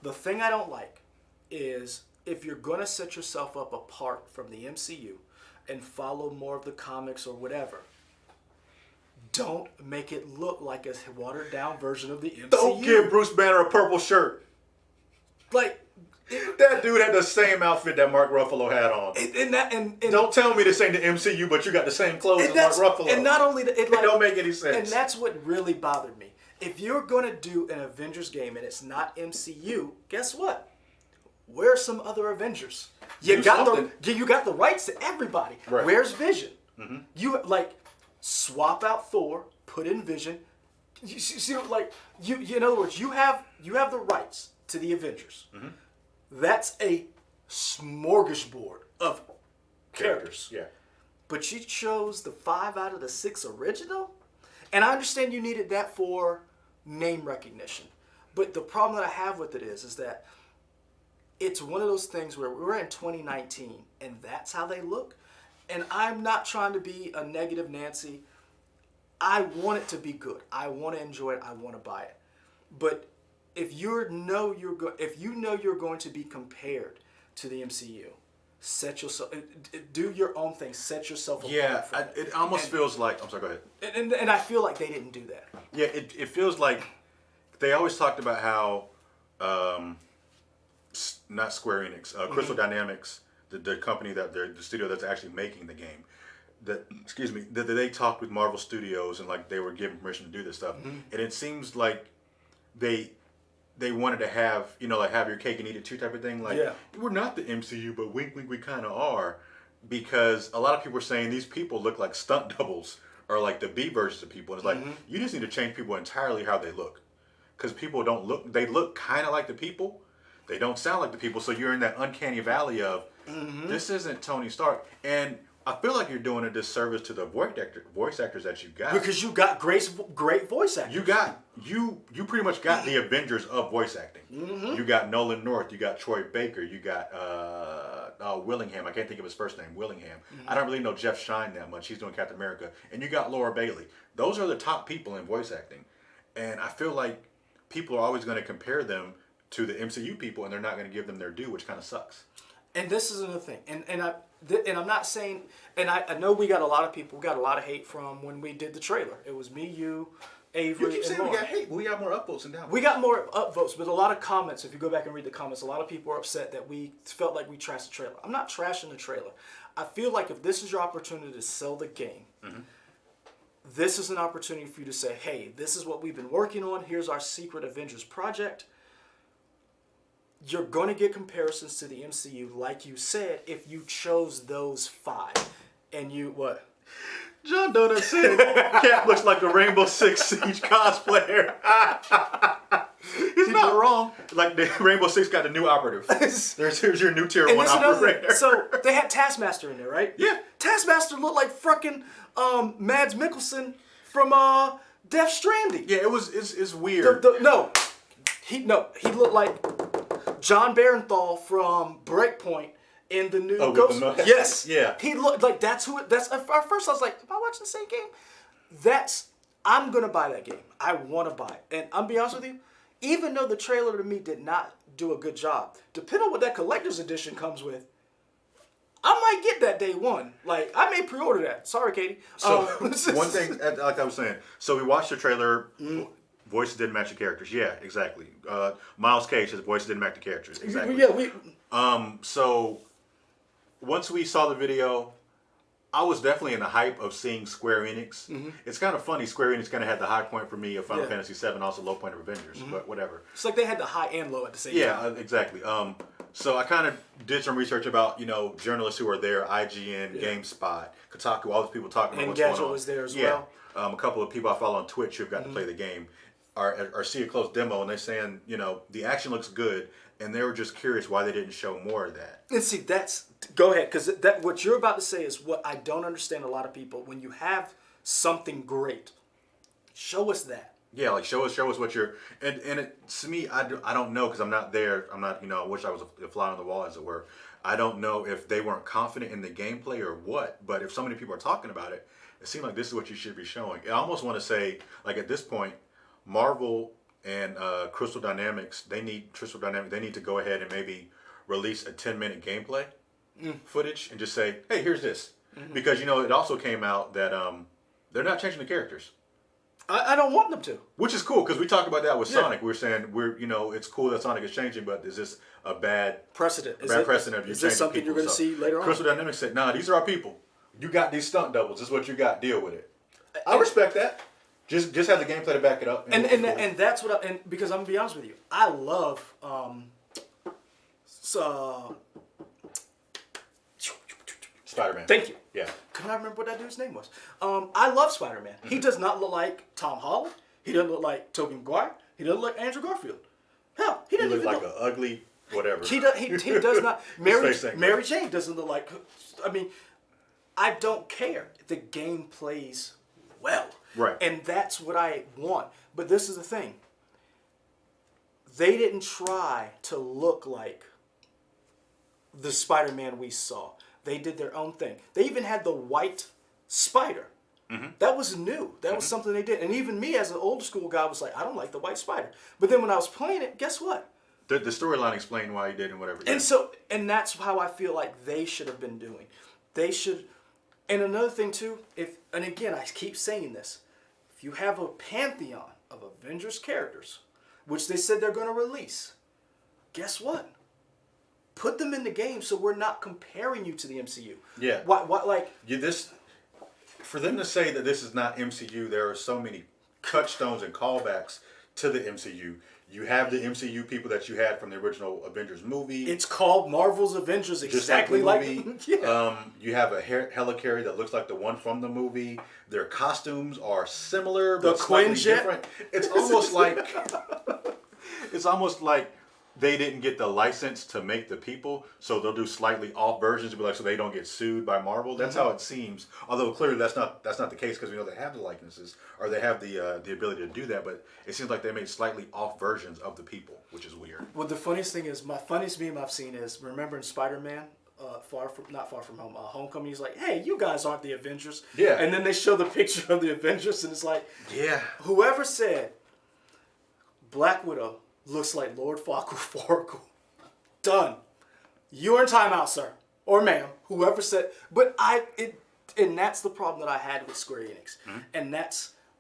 The thing I don't like is if you're gonna set yourself up apart from the MCU and follow more of the comics or whatever, don't make it look like a watered down version of the MCU. Don't give Bruce Banner a purple shirt. Like, that dude had the same outfit that Mark Ruffalo had on. And don't tell me this ain't the MCU, but you got the same clothes as Mark Ruffalo. And not only it don't make any sense. And that's what really bothered me. If you're gonna do an Avengers game and it's not MCU, guess what? Where's some other Avengers? You got the rights to everybody. Right. Where's Vision? Mm-hmm. You swap out Thor, put in Vision. you see, like you. In other words, you have the rights to the Avengers. Mm-hmm. That's a smorgasbord of characters. Yeah. But you chose the 5 out of the 6 original, and I understand you needed that for name recognition. But the problem that I have with it is that it's one of those things where we're in 2019 and that's how they look. And I'm not trying to be a negative Nancy. I want it to be good. I want to enjoy it. I want to buy it. But if you know you're going to be compared to the MCU, set yourself, do your own thing. Set yourself apart. Yeah, it almost feels like. I'm sorry. Go ahead. And I feel like they didn't do that. Yeah, it feels like they always talked about how, not Square Enix, Crystal Dynamics, the company the studio that's actually making the game, that they talked with Marvel Studios and like they were given permission to do this stuff, and it seems like they wanted to have, like have your cake and eat it too type of thing. Like, we're not the MCU, but wink, wink, we kind of are. Because a lot of people are saying these people look like stunt doubles or like the B versions of people. And it's like, you just need to change people entirely how they look. Because people they look kind of like the people. They don't sound like the people. So you're in that uncanny valley of, this isn't Tony Stark. And I feel like you're doing a disservice to the voice actors that you got. Because you got great voice actors. You pretty much got the Avengers of voice acting. You got Nolan North. You got Troy Baker. You got Willingham. I can't think of his first name. Willingham. I don't really know Jeff Shine that much. He's doing Captain America. And you got Laura Bailey. Those are the top people in voice acting. And I feel like people are always going to compare them to the MCU people, and they're not going to give them their due, which kind of sucks. And this is another thing. And I'm not saying, and I know we got a lot of hate from when we did the trailer. It was me, you, Avery, you keep saying Lauren. we got hate, but we got more upvotes than downvotes. We got more upvotes, but a lot of comments, if you go back and read the comments, a lot of people are upset that we felt like we trashed the trailer. I'm not trashing the trailer. I feel like if this is your opportunity to sell the game, this is an opportunity for you to say, hey, this is what we've been working on. Here's our secret Avengers project. You're going to get comparisons to the MCU, like you said, if you chose those 5. And you, what? John Donut said Cap looks like a Rainbow Six Siege cosplayer. He's not wrong. Like the Rainbow Six got a new operative. Here's your new tier 1 operator. So they had Taskmaster in there, right? Yeah. Taskmaster looked like fucking Mads Mikkelsen from Death Stranding. Yeah, it's weird. He looked like John Barenthal from Breakpoint in the new Ghost. Yes. Yeah. He looked like that's at first I was like, am I watching the same game? I'm gonna buy that game. I want to buy it. And I'm be honest with you, even though the trailer to me did not do a good job, depending on what that collector's edition comes with, I might get that day one. Like, I may pre-order that. Sorry, Katie. So one thing, like I was saying, so we watched the trailer. Voices didn't match the characters. Yeah, exactly. Miles Cage, his voice didn't match the characters. Exactly. Yeah, so once we saw the video, I was definitely in the hype of seeing Square Enix. It's kind of funny. Square Enix kind of had the high point for me of Final Fantasy VII, also low point of Avengers, but whatever. It's like they had the high and low at the same time. Yeah, exactly. So I kind of did some research about, journalists who are there, IGN, GameSpot, Kotaku, all these people talking about and what's Gadget going on. was there as well. A couple of people I follow on Twitch who've got to play the game are see a close demo, and they're saying, the action looks good, and they were just curious why they didn't show more of that. And see, go ahead, because what you're about to say is what I don't understand a lot of people. When you have something great, show us that. Yeah, like show us what you're, and to me, I don't know, because I'm not there. I'm not, I wish I was a fly on the wall, as it were. I don't know if they weren't confident in the gameplay or what, but if so many people are talking about it, it seems like this is what you should be showing. I almost want to say, like at this point, Marvel and Crystal Dynamics, they need to go ahead and maybe release a 10-minute gameplay footage and just say, hey, here's this. Because, it also came out that they're not changing the characters. I don't want them to. Which is cool, because we talked about that with Sonic. We were saying, it's cool that Sonic is changing, but is this a bad precedent? Is this something you're going to see later on? Crystal Dynamics said, nah, these are our people. You got these stunt doubles. This is what you got. Deal with it. I respect that. Just have the gameplay to back it up. And that's what because I'm gonna be honest with you, I love Spider-Man. Thank you. Yeah. Can I remember what that dude's name was? I love Spider-Man. He does not look like Tom Holland. He doesn't look like Tobey Maguire. He doesn't look like Andrew Garfield. Hell, he He doesn't looked even like look. an ugly whatever. He does not. face ain't Mary right. Jane doesn't look like. I mean, I don't care. The game plays well. Right. And that's what I want. But this is the thing. They didn't try to look like the Spider-Man we saw. They did their own thing. They even had the white spider. That was new. That was something they did. And even me as an old school guy was like, I don't like the white spider. But then when I was playing it, guess what? The storyline explained why he did and whatever. And that's how I feel like they should have been doing. They should. And another thing too, and again I keep saying this, if you have a pantheon of Avengers characters, which they said they're going to release, guess what? Put them in the game so we're not comparing you to the MCU. Yeah. What like For them to say that this is not MCU, there are so many touchstones and callbacks to the MCU. You have the MCU people that you had from the original Avengers movie. it's called Marvel's Avengers, Just exactly the like movie. yeah. You have a helicarrier that looks like the one from the movie. Their costumes are similar, The but slightly Quinjet. different. It's almost like they didn't get the license to make the people, so they'll do slightly off versions, so they don't get sued by Marvel. That's how it seems. Although clearly that's not the case, because we know they have the likenesses or they have the ability to do that. But it seems like they made slightly off versions of the people, which is weird. Well, the funniest thing is, my funniest meme I've seen is, remember in Spider-Man, not Far From Home, Homecoming, he's like, hey, you guys aren't the Avengers. Yeah. And then they show the picture of the Avengers, and it's like, Yeah. whoever said Black Widow looks like Lord Farquaad, done. You're in timeout, sir. Or ma'am. Whoever said, and that's the problem that I had with Square Enix.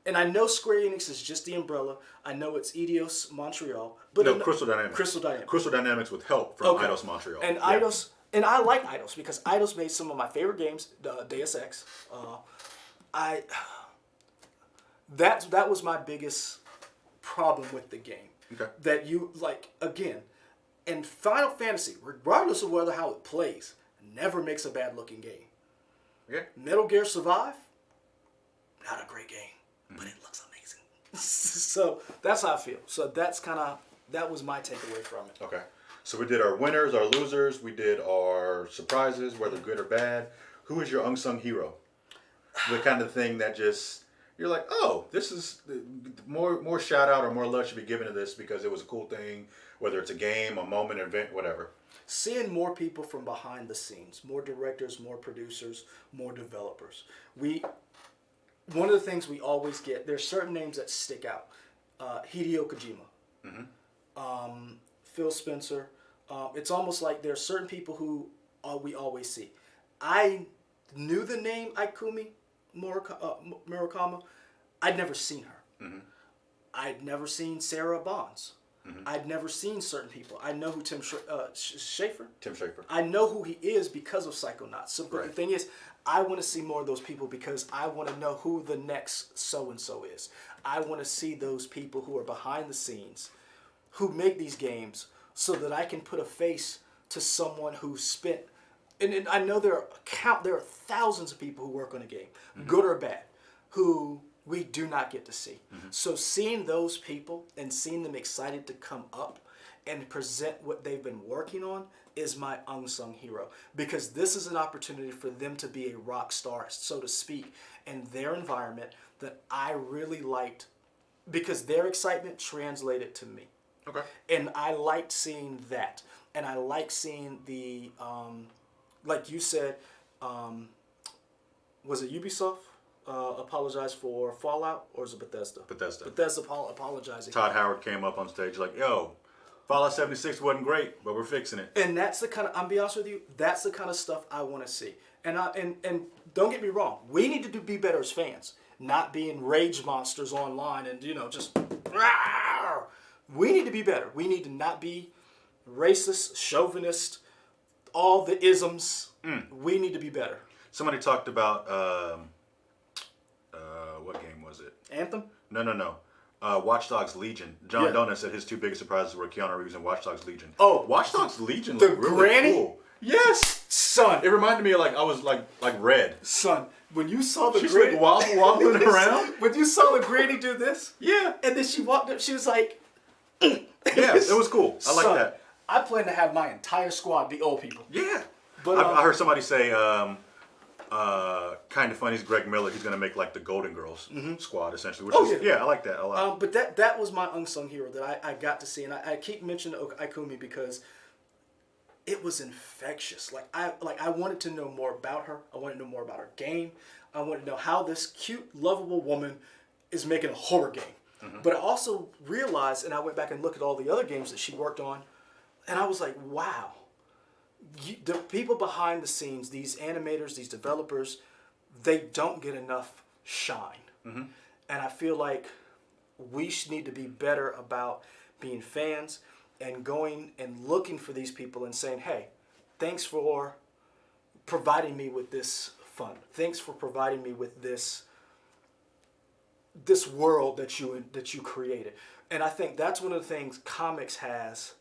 And I know Square Enix is just the umbrella. I know it's Eidos Montreal. But No, Crystal Dynamics. Crystal Dynamics with help from Eidos Montreal. And Yeah. Eidos, and I like Eidos because Eidos made some of my favorite games, Deus Ex. That was my biggest problem with the game. Okay. That you, like, again, and Final Fantasy, regardless of how it plays, never makes a bad looking game. Yeah. Metal Gear Survive, not a great game, but it looks amazing. So that's how I feel. So that was my takeaway from it. Okay. So we did our winners, our losers. We did our surprises, whether good or bad. Who is your unsung hero? The kind of thing that just, you're like, oh, this is more shout out or more love should be given to this because it was a cool thing, whether it's a game, a moment, an event, whatever. Seeing more people from behind the scenes, more directors, more producers, more developers. One of the things we always get, there's certain names that stick out. Hideo Kojima, Phil Spencer. It's almost like there's certain people who we always see. I knew the name Ikumi Murakami. I'd never seen her. I'd never seen Sarah Bonds. I'd never seen certain people. I know who Tim Schafer. Tim Schafer. I know who he is because of Psychonauts. So, but Right. the thing is, I want to see more of those people because I want to know who the next so-and-so is. I want to see those people who are behind the scenes, who make these games, so that I can put a face to someone who spent. And I know there are thousands of people who work on a game, good or bad, who we do not get to see. So seeing those people and seeing them excited to come up and present what they've been working on is my unsung hero. Because this is an opportunity for them to be a rock star, so to speak, in their environment that I really liked, because their excitement translated to me. Okay. And I liked seeing that. And I like seeing the, like you said, was it Ubisoft apologize for Fallout, or is it Bethesda? Bethesda apologizing. Todd Howard came up on stage like, yo, Fallout 76 wasn't great, but we're fixing it. And that's the kind of, I'm be honest with you, that's the kind of stuff I want to see. And don't get me wrong, we need to be better as fans, not being rage monsters online and, just, rawr. We need to be better. We need to not be racist, chauvinist, all the isms. We need to be better. Somebody talked about, what game was it? Anthem? No. Watch Dogs Legion. John Donut said his two biggest surprises were Keanu Reeves and Watch Dogs Legion. Oh, Watch Dogs Legion the looked really granny? cool. Yes, Son. it reminded me of I was like Red. Son, when you saw the She's granny like wobbling around. when you saw the granny do this, Yeah. and then she walked up, she was like, Yeah, it was cool. I like Son, that. I plan to have my entire squad be old people. Yeah. But, I heard somebody say, kind of funny is Greg Miller. He's going to make like the Golden Girls squad, essentially. Which is, I like that a lot. But that was my unsung hero that I got to see. And I keep mentioning Ikumi because it was infectious. Like I wanted to know more about her. I wanted to know more about her game. I wanted to know how this cute, lovable woman is making a horror game. But I also realized, and I went back and looked at all the other games that she worked on, and I was like, wow. The people behind the scenes, these animators, these developers, they don't get enough shine. And I feel like we need to be better about being fans and going and looking for these people and saying, hey, thanks for providing me with this fun. Thanks for providing me with this world that you created. And I think that's one of the things comics has,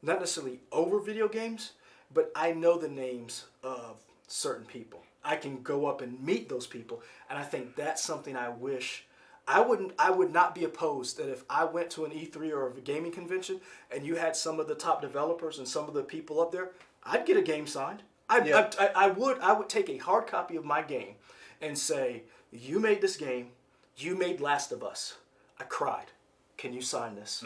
not necessarily over video games, but I know the names of certain people. I can go up and meet those people, and I think that's something I wish I would not be opposed that if I went to an E3 or a gaming convention and you had some of the top developers and some of the people up there, I'd get a game signed. I would take a hard copy of my game and say, you made this game, you made Last of Us. I cried. Can you sign this?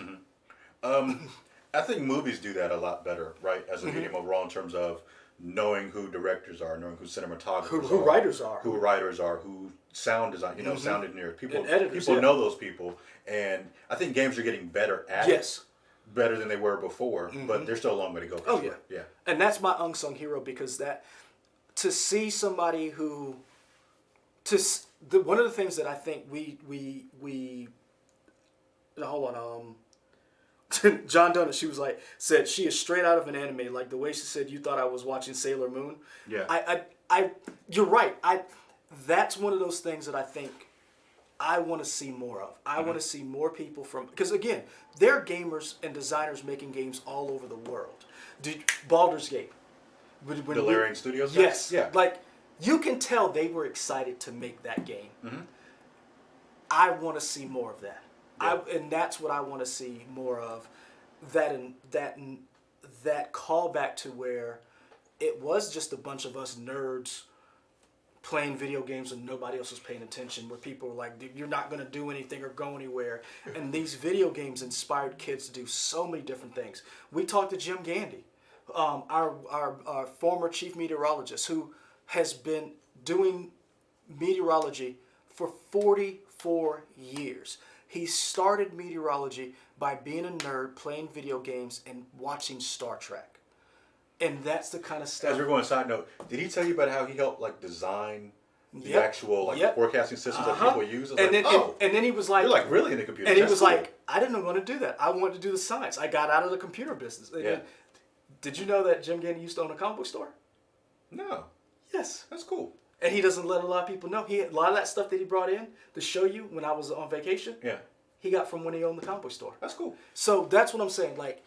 I think movies do that a lot better, right? As a medium overall, in terms of knowing who directors are, knowing who cinematographers are, who writers are, who sound design, sound engineers. People editors, know those people, and I think games are getting better at it. Better than they were before, but there's still a long way to go. Oh yeah. And that's my unsung hero, because to see somebody who, one of the things that I think we hold on, John Donut, she was said she is straight out of an anime, like the way she said, you thought I was watching Sailor Moon. Yeah. You're right. That's one of those things that I think I want to see more of. I want to see more people because again, there are gamers and designers making games all over the world. Baldur's Gate. Delirium Studios? Yes. Yeah. Like, you can tell they were excited to make that game. I want to see more of that. Yeah. And that's what I want to see more of. That callback to where it was just a bunch of us nerds playing video games and nobody else was paying attention, where people were like, you're not going to do anything or go anywhere. And these video games inspired kids to do so many different things. We talked to Jim Gandy, our former chief meteorologist, who has been doing meteorology for 44 years. He started meteorology by being a nerd, playing video games, and watching Star Trek. And that's the kind of stuff. As we're going side note, did he tell you about how he helped design the actual forecasting systems that people use? And then he was like, you're like really into computers. And he was like, I didn't want to do that. I wanted to do the science. I got out of the computer business. Yeah. Did you know that Jim Gandy used to own a comic book store? No. Yes. That's cool. And he doesn't let a lot of people know. A lot of that stuff that he brought in to show you when I was on vacation, he got from when he owned the comic book store. That's cool. So that's what I'm saying. Like,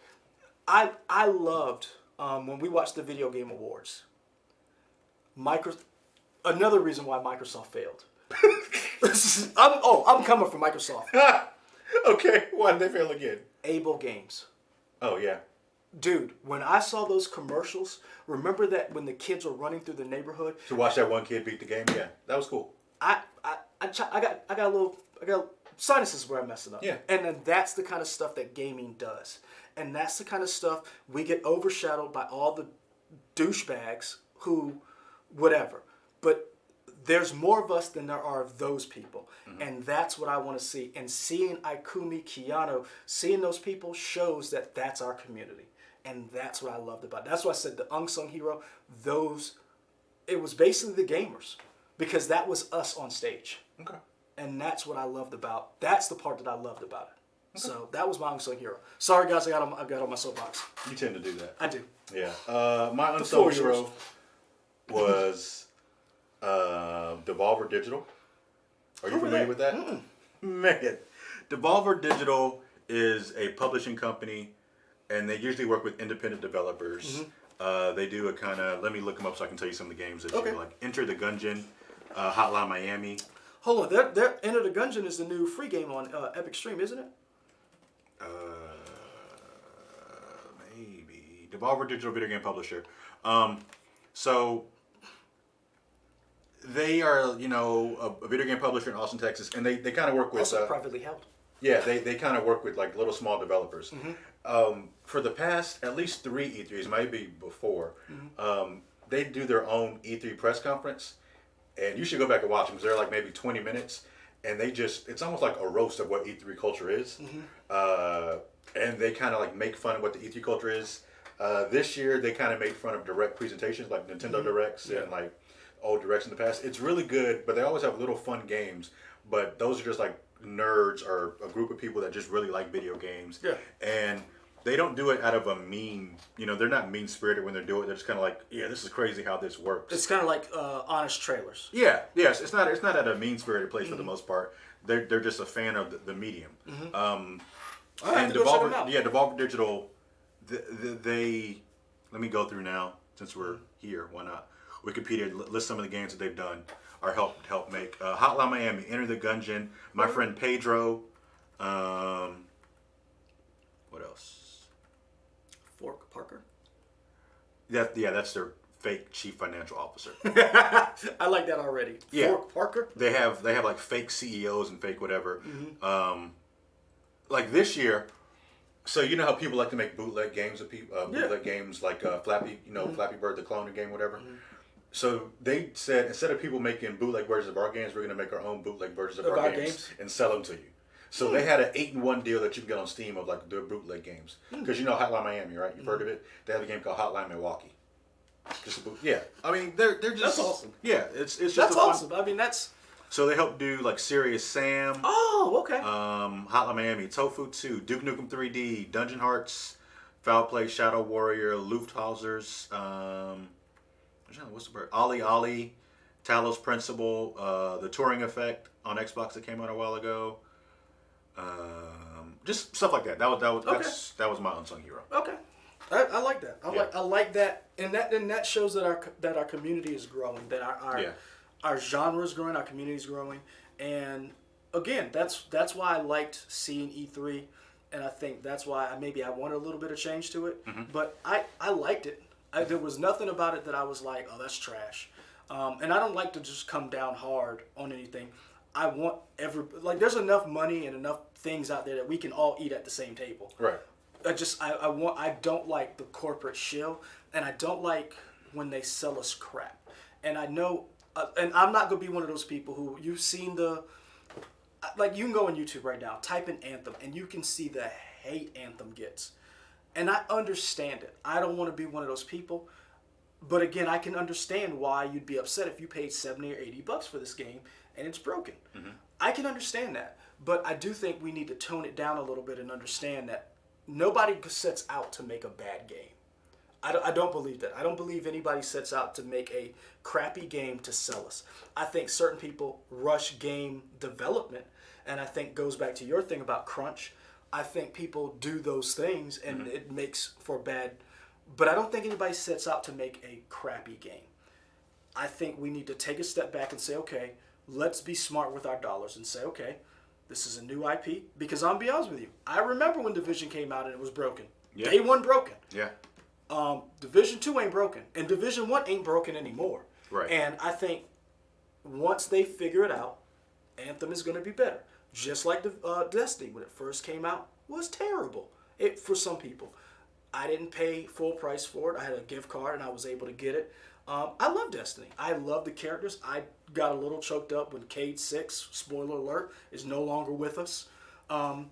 I loved when we watched the Video Game Awards. Another reason why Microsoft failed. I'm coming from Microsoft. Okay, why did they fail again? Able Games. Oh yeah. Dude, when I saw those commercials, remember that when the kids were running through the neighborhood to watch that one kid beat the game? Yeah, that was cool. I got sinuses where I'm messing up. Yeah. And then that's the kind of stuff that gaming does. And that's the kind of stuff we get overshadowed by all the douchebags who, whatever. But there's more of us than there are of those people. And that's what I want to see. And seeing Ikumi, Keanu, seeing those people shows that that's our community. And that's what I loved about it. That's why I said the unsung hero, it was basically the gamers. Because that was us on stage. Okay. And that's what I loved that's the part that I loved about it. Okay. So that was my unsung hero. Sorry guys, I got on my soapbox. You tend to do that. I do. Yeah. My unsung hero was Devolver Digital. Are you familiar with that? Man, Devolver Digital is a publishing company, and they usually work with independent developers. They do a kind of, let me look them up so I can tell you some of the games that you like. Enter the Gungeon, Hotline Miami. Hold on, that Enter the Gungeon is the new free game on Epic Stream, isn't it? Maybe Devolver Digital video game publisher. So they are, a video game publisher in Austin, Texas, and they kind of work with Also privately held. Yeah, they kind of work with like little small developers. For the past at least 3 E3s, maybe before, they do their own E3 press conference, and you should go back and watch them because they're like maybe 20 minutes, and it's almost like a roast of what E3 culture is, and they kind of like make fun of what the E3 culture is. This year they kind of made fun of direct presentations like Nintendo Directs and like old Directs in the past. It's really good, but they always have little fun games, but those are just like nerds or a group of people that just really like video games. Yeah. And they don't do it out of a mean, they're not mean spirited when they do it. They're just kind of like, yeah, this is crazy how this works. It's kind of like honest trailers. Yeah, yes, it's not at a mean spirited place for the most part. They're just a fan of the medium. I have And to go check them Devolver, out. Devolver Digital, they let me go through now since we're here. Why not? Wikipedia lists some of the games that they've done or helped make. Hotline Miami, Enter the Gungeon, My Friend Pedro. What else? Fork Parker. That's their fake chief financial officer. I like that already. Yeah. Fork Parker. They have like fake CEOs and fake whatever. Like this year, so you know how people like to make bootleg games of people, bootleg games like Flappy, Flappy Bird, the cloning game, whatever. So they said instead of people making bootleg versions of our games, we're going to make our own bootleg versions of our games and sell them to you. So they had an 8-in-1 deal that you can get on Steam of like their bootleg games. Because Hotline Miami, right? You've heard of it. They have a game called Hotline Milwaukee. Yeah, I mean they're just That's awesome. Yeah, it's just That's awesome. I mean that's. So they helped do like Serious Sam. Oh, okay. Hotline Miami, Tofu 2, Duke Nukem 3D, Dungeon Hearts, Foul Play, Shadow Warrior, Lufthauser's, what's the word? Ollie Ollie, Talos Principle, the Turing Effect on Xbox that came out a while ago. Just stuff like that. That was my unsung hero. Okay. I like that. I like that, and that shows that our community is growing. That our genre is growing. Our community is growing, and again, that's why I liked seeing E3, and I think that's why I wanted a little bit of change to it. But I liked it. There was nothing about it that I was like, oh, that's trash. And I don't like to just come down hard on anything. I want there's enough money and enough things out there that we can all eat at the same table. Right. I don't like the corporate shill, and I don't like when they sell us crap. And I know, and I'm not gonna be one of those people who you've seen you can go on YouTube right now, type in Anthem, and you can see the hate Anthem gets. And I understand it. I don't want to be one of those people. But again, I can understand why you'd be upset if you paid $70 or $80 for this game and it's broken. I can understand that. But I do think we need to tone it down a little bit and understand that nobody sets out to make a bad game. I don't believe that. I don't believe anybody sets out to make a crappy game to sell us. I think certain people rush game development, and I think goes back to your thing about crunch. I think people do those things, and it makes for bad. But I don't think anybody sets out to make a crappy game. I think we need to take a step back and say, okay, let's be smart with our dollars and say, okay, this is a new IP. Because I'll be honest with you, I remember when Division came out and it was broken. Yeah. Day 1 broken. Yeah. Division 2 ain't broken, and Division 1 ain't broken anymore. Right. And I think once they figure it out, Anthem is going to be better. Just like Destiny, when it first came out, was terrible for some people. I didn't pay full price for it. I had a gift card, and I was able to get it. I love Destiny. I love the characters. I got a little choked up when Cade 6, spoiler alert, is no longer with us. I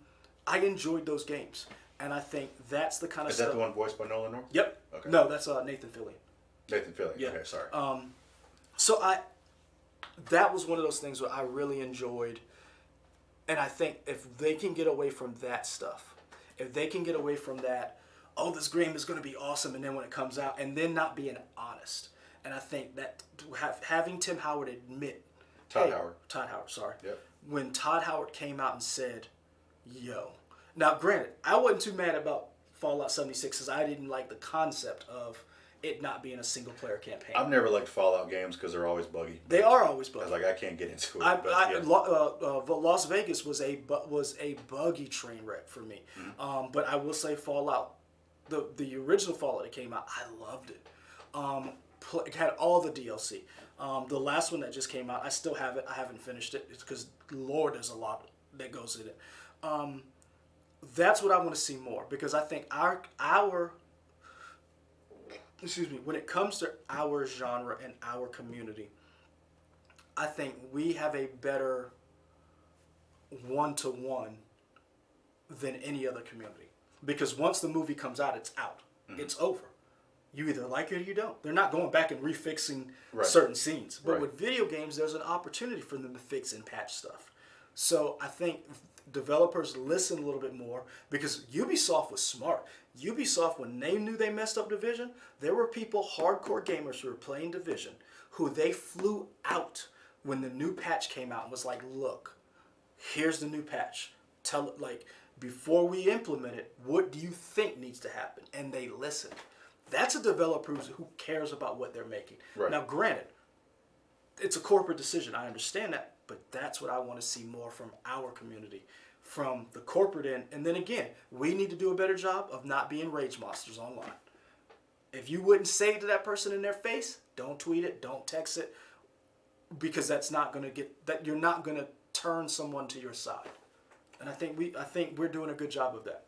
enjoyed those games. And I think that's the kind of stuff. Is that the one voiced by Nolan North? Yep. Okay. No, that's Nathan Fillion. Nathan Fillion. Yeah. Okay, sorry. So that was one of those things where I really enjoyed. And I think if they can get away from that stuff, if they can get away from that, oh, this game is going to be awesome, and then when it comes out, and then not being honest. And I think that having Tim Howard admit. Todd Howard, sorry. Yep. When Todd Howard came out and said, yo. Now, granted, I wasn't too mad about Fallout 76 because I didn't like the concept of it not being a single player campaign. I've never liked Fallout games because they're always buggy. They are always I was buggy. like, I can't get into it. Las Vegas was a buggy train wreck for me. But I will say Fallout, the original Fallout that came out, I loved it. It had all the DLC. The last one that just came out, I still have it. I haven't finished it. It's because Lord, there's a lot that goes in it. That's what I want to see more, because I think our when it comes to our genre and our community, I think we have a better one-to-one than any other community. Because once the movie comes out, it's out. It's over. You either like it or you don't. They're not going back and refixing certain scenes. But with video games, there's an opportunity for them to fix and patch stuff. So I think developers listen a little bit more, because Ubisoft was smart. Ubisoft, when they knew they messed up Division, there were people, hardcore gamers who were playing Division, who they flew out when the new patch came out and was like, look, here's the new patch. Before we implement it, what do you think needs to happen? And they listened. That's a developer who cares about what they're making. Right. Now, granted, it's a corporate decision. I understand that. But that's what I want to see more from our community, from the corporate end. And then again, we need to do a better job of not being rage monsters online. If you wouldn't say it to that person in their face, don't tweet it, don't text it, because that's not going to you're not going to turn someone to your side. And I think we're doing a good job of that,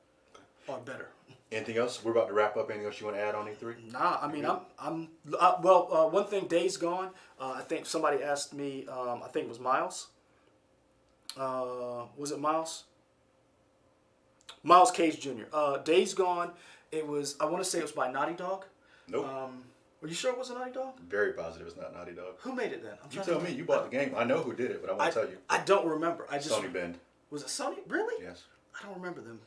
or better. Anything else? We're about to wrap up. Anything else you want to add on E3? Nah, I mean, one thing, Days Gone. I think somebody asked me. I think it was Miles. Was it Miles? Miles Cage Jr. Days Gone. It was. I want to say it was by Naughty Dog. Nope. Are you sure it was a Naughty Dog? Very positive it's not Naughty Dog. Who made it then? You tell me. You bought the game. I know who did it, but I won't tell you. I don't remember. Sony Bend. Was it Sony? Really? Yes. I don't remember them.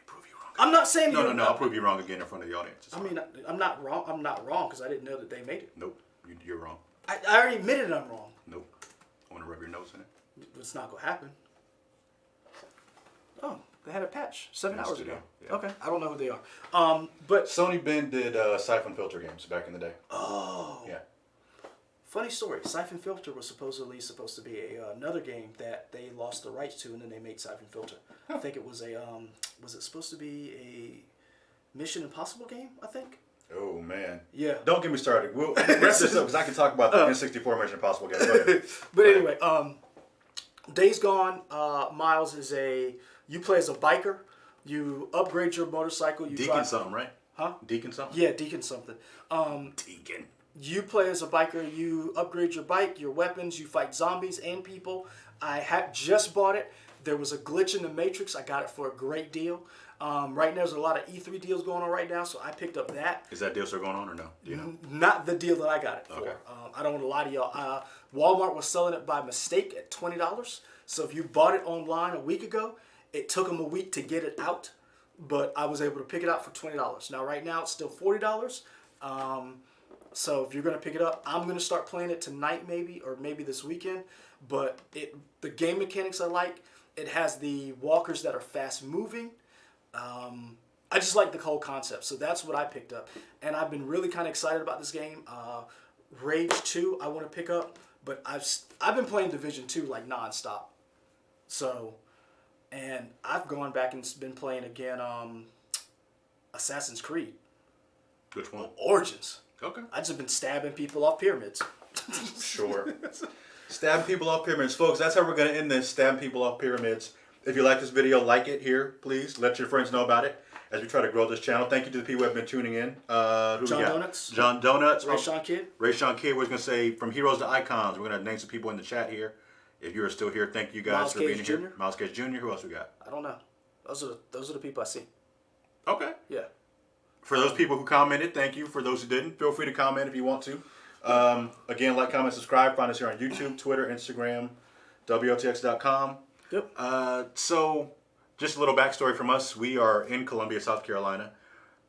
Prove you wrong. I'm not saying No. I'll prove you wrong again in front of the audience. I mean, I'm not wrong. I'm not wrong because I didn't know that they made it. Nope. You're wrong. I already admitted I'm wrong. Nope. I want to rub your nose in it. It's not gonna happen. Oh, they had a patch 7 hours ago. Yeah. Okay, I don't know who they are. But Sony Bend did Siphon Filter games back in the day. Oh. Yeah. Funny story. Siphon Filter was supposed to be another game that they lost the rights to, and then they made Siphon Filter. I think it was was it supposed to be a Mission Impossible game? I think. Oh man. Yeah. Don't get me started. We'll wrap this up because I can talk about the N64 Mission Impossible game. Go ahead. But anyway, Days Gone. Miles is you play as a biker. You upgrade your motorcycle. You Deacon drive something, right? Huh? Deacon something. Yeah, Deacon something. Deacon. You play as a biker, you upgrade your bike, your weapons, you fight zombies and people. I had just bought it. There was a glitch in the Matrix. I got it for a great deal. Right now, there's a lot of E3 deals going on right now, so I picked up that. Is that deal still going on or no? Do you know? Not the deal that I got it for. Okay. I don't want to lie to y'all. Walmart was selling it by mistake at $20. So if you bought it online a week ago, it took them a week to get it out, but I was able to pick it out for $20. Now, right now, it's still $40. So if you're going to pick it up, I'm going to start playing it tonight or maybe this weekend. But the game mechanics I like. It has the walkers that are fast moving. I just like the whole concept. So that's what I picked up. And I've been really kind of excited about this game. Rage 2 I want to pick up. But I've been playing Division 2 like nonstop. So, and I've gone back and been playing again Assassin's Creed. Which one? Origins. Okay. I've just been stabbing people off pyramids. Sure. Stab people off pyramids. Folks, that's how we're going to end this. Stab people off pyramids. If you like this video, like it here, please. Let your friends know about it as we try to grow this channel. Thank you to the people who have been tuning in. John Donuts. John Donuts. Ray Sean Kidd. Ray Sean Kidd. We're going to say from heroes to icons. We're going to name some people in the chat here. If you're still here, thank you guys Miles for Cage being Jr. here. Miles Cage Jr. Who else we got? I don't know. Those are the people I see. Okay. Yeah. For those people who commented, thank you. For those who didn't, feel free to comment if you want to. Again, like, comment, subscribe. Find us here on YouTube, Twitter, Instagram, WOTX.com. Yep. So, just a little backstory from us. We are in Columbia, South Carolina.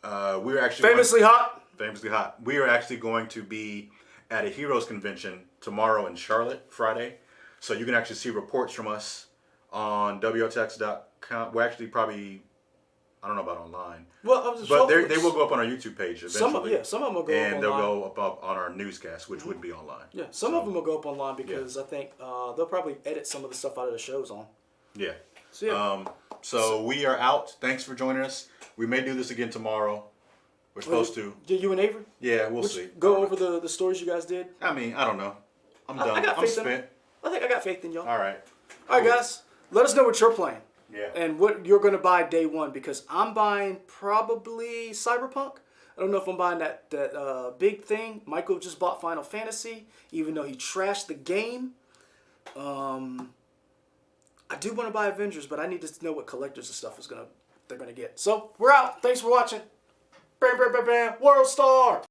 We're actually famously hot. Famously hot. We are actually going to be at a Heroes Convention tomorrow in Charlotte, Friday. So you can actually see reports from us on WOTX.com. We're actually probably I don't know about online. Well, I was just But they will go up on our YouTube page eventually. Some of them will go up and online. they'll go up on our newscast, which would be online. Yeah, some of them will go up online because I think they'll probably edit some of the stuff out of the shows on. Yeah. So, yeah. So we are out. Thanks for joining us. We may do this again tomorrow. We're supposed to. Did you and Avery? Yeah, we'll see. Go over the stories you guys did. I mean, I don't know. I'm done. I got I'm faith in spent. I think I got faith in y'all. All right. All right, guys. Let us know what you're playing. Yeah. And what you're going to buy day one, because I'm buying probably Cyberpunk. I don't know if I'm buying that big thing. Michael just bought Final Fantasy, even though he trashed the game. I do want to buy Avengers, but I need to know what collectors and stuff they're gonna get. So we're out. Thanks for watching. Bam, bam, bam, bam. World Star.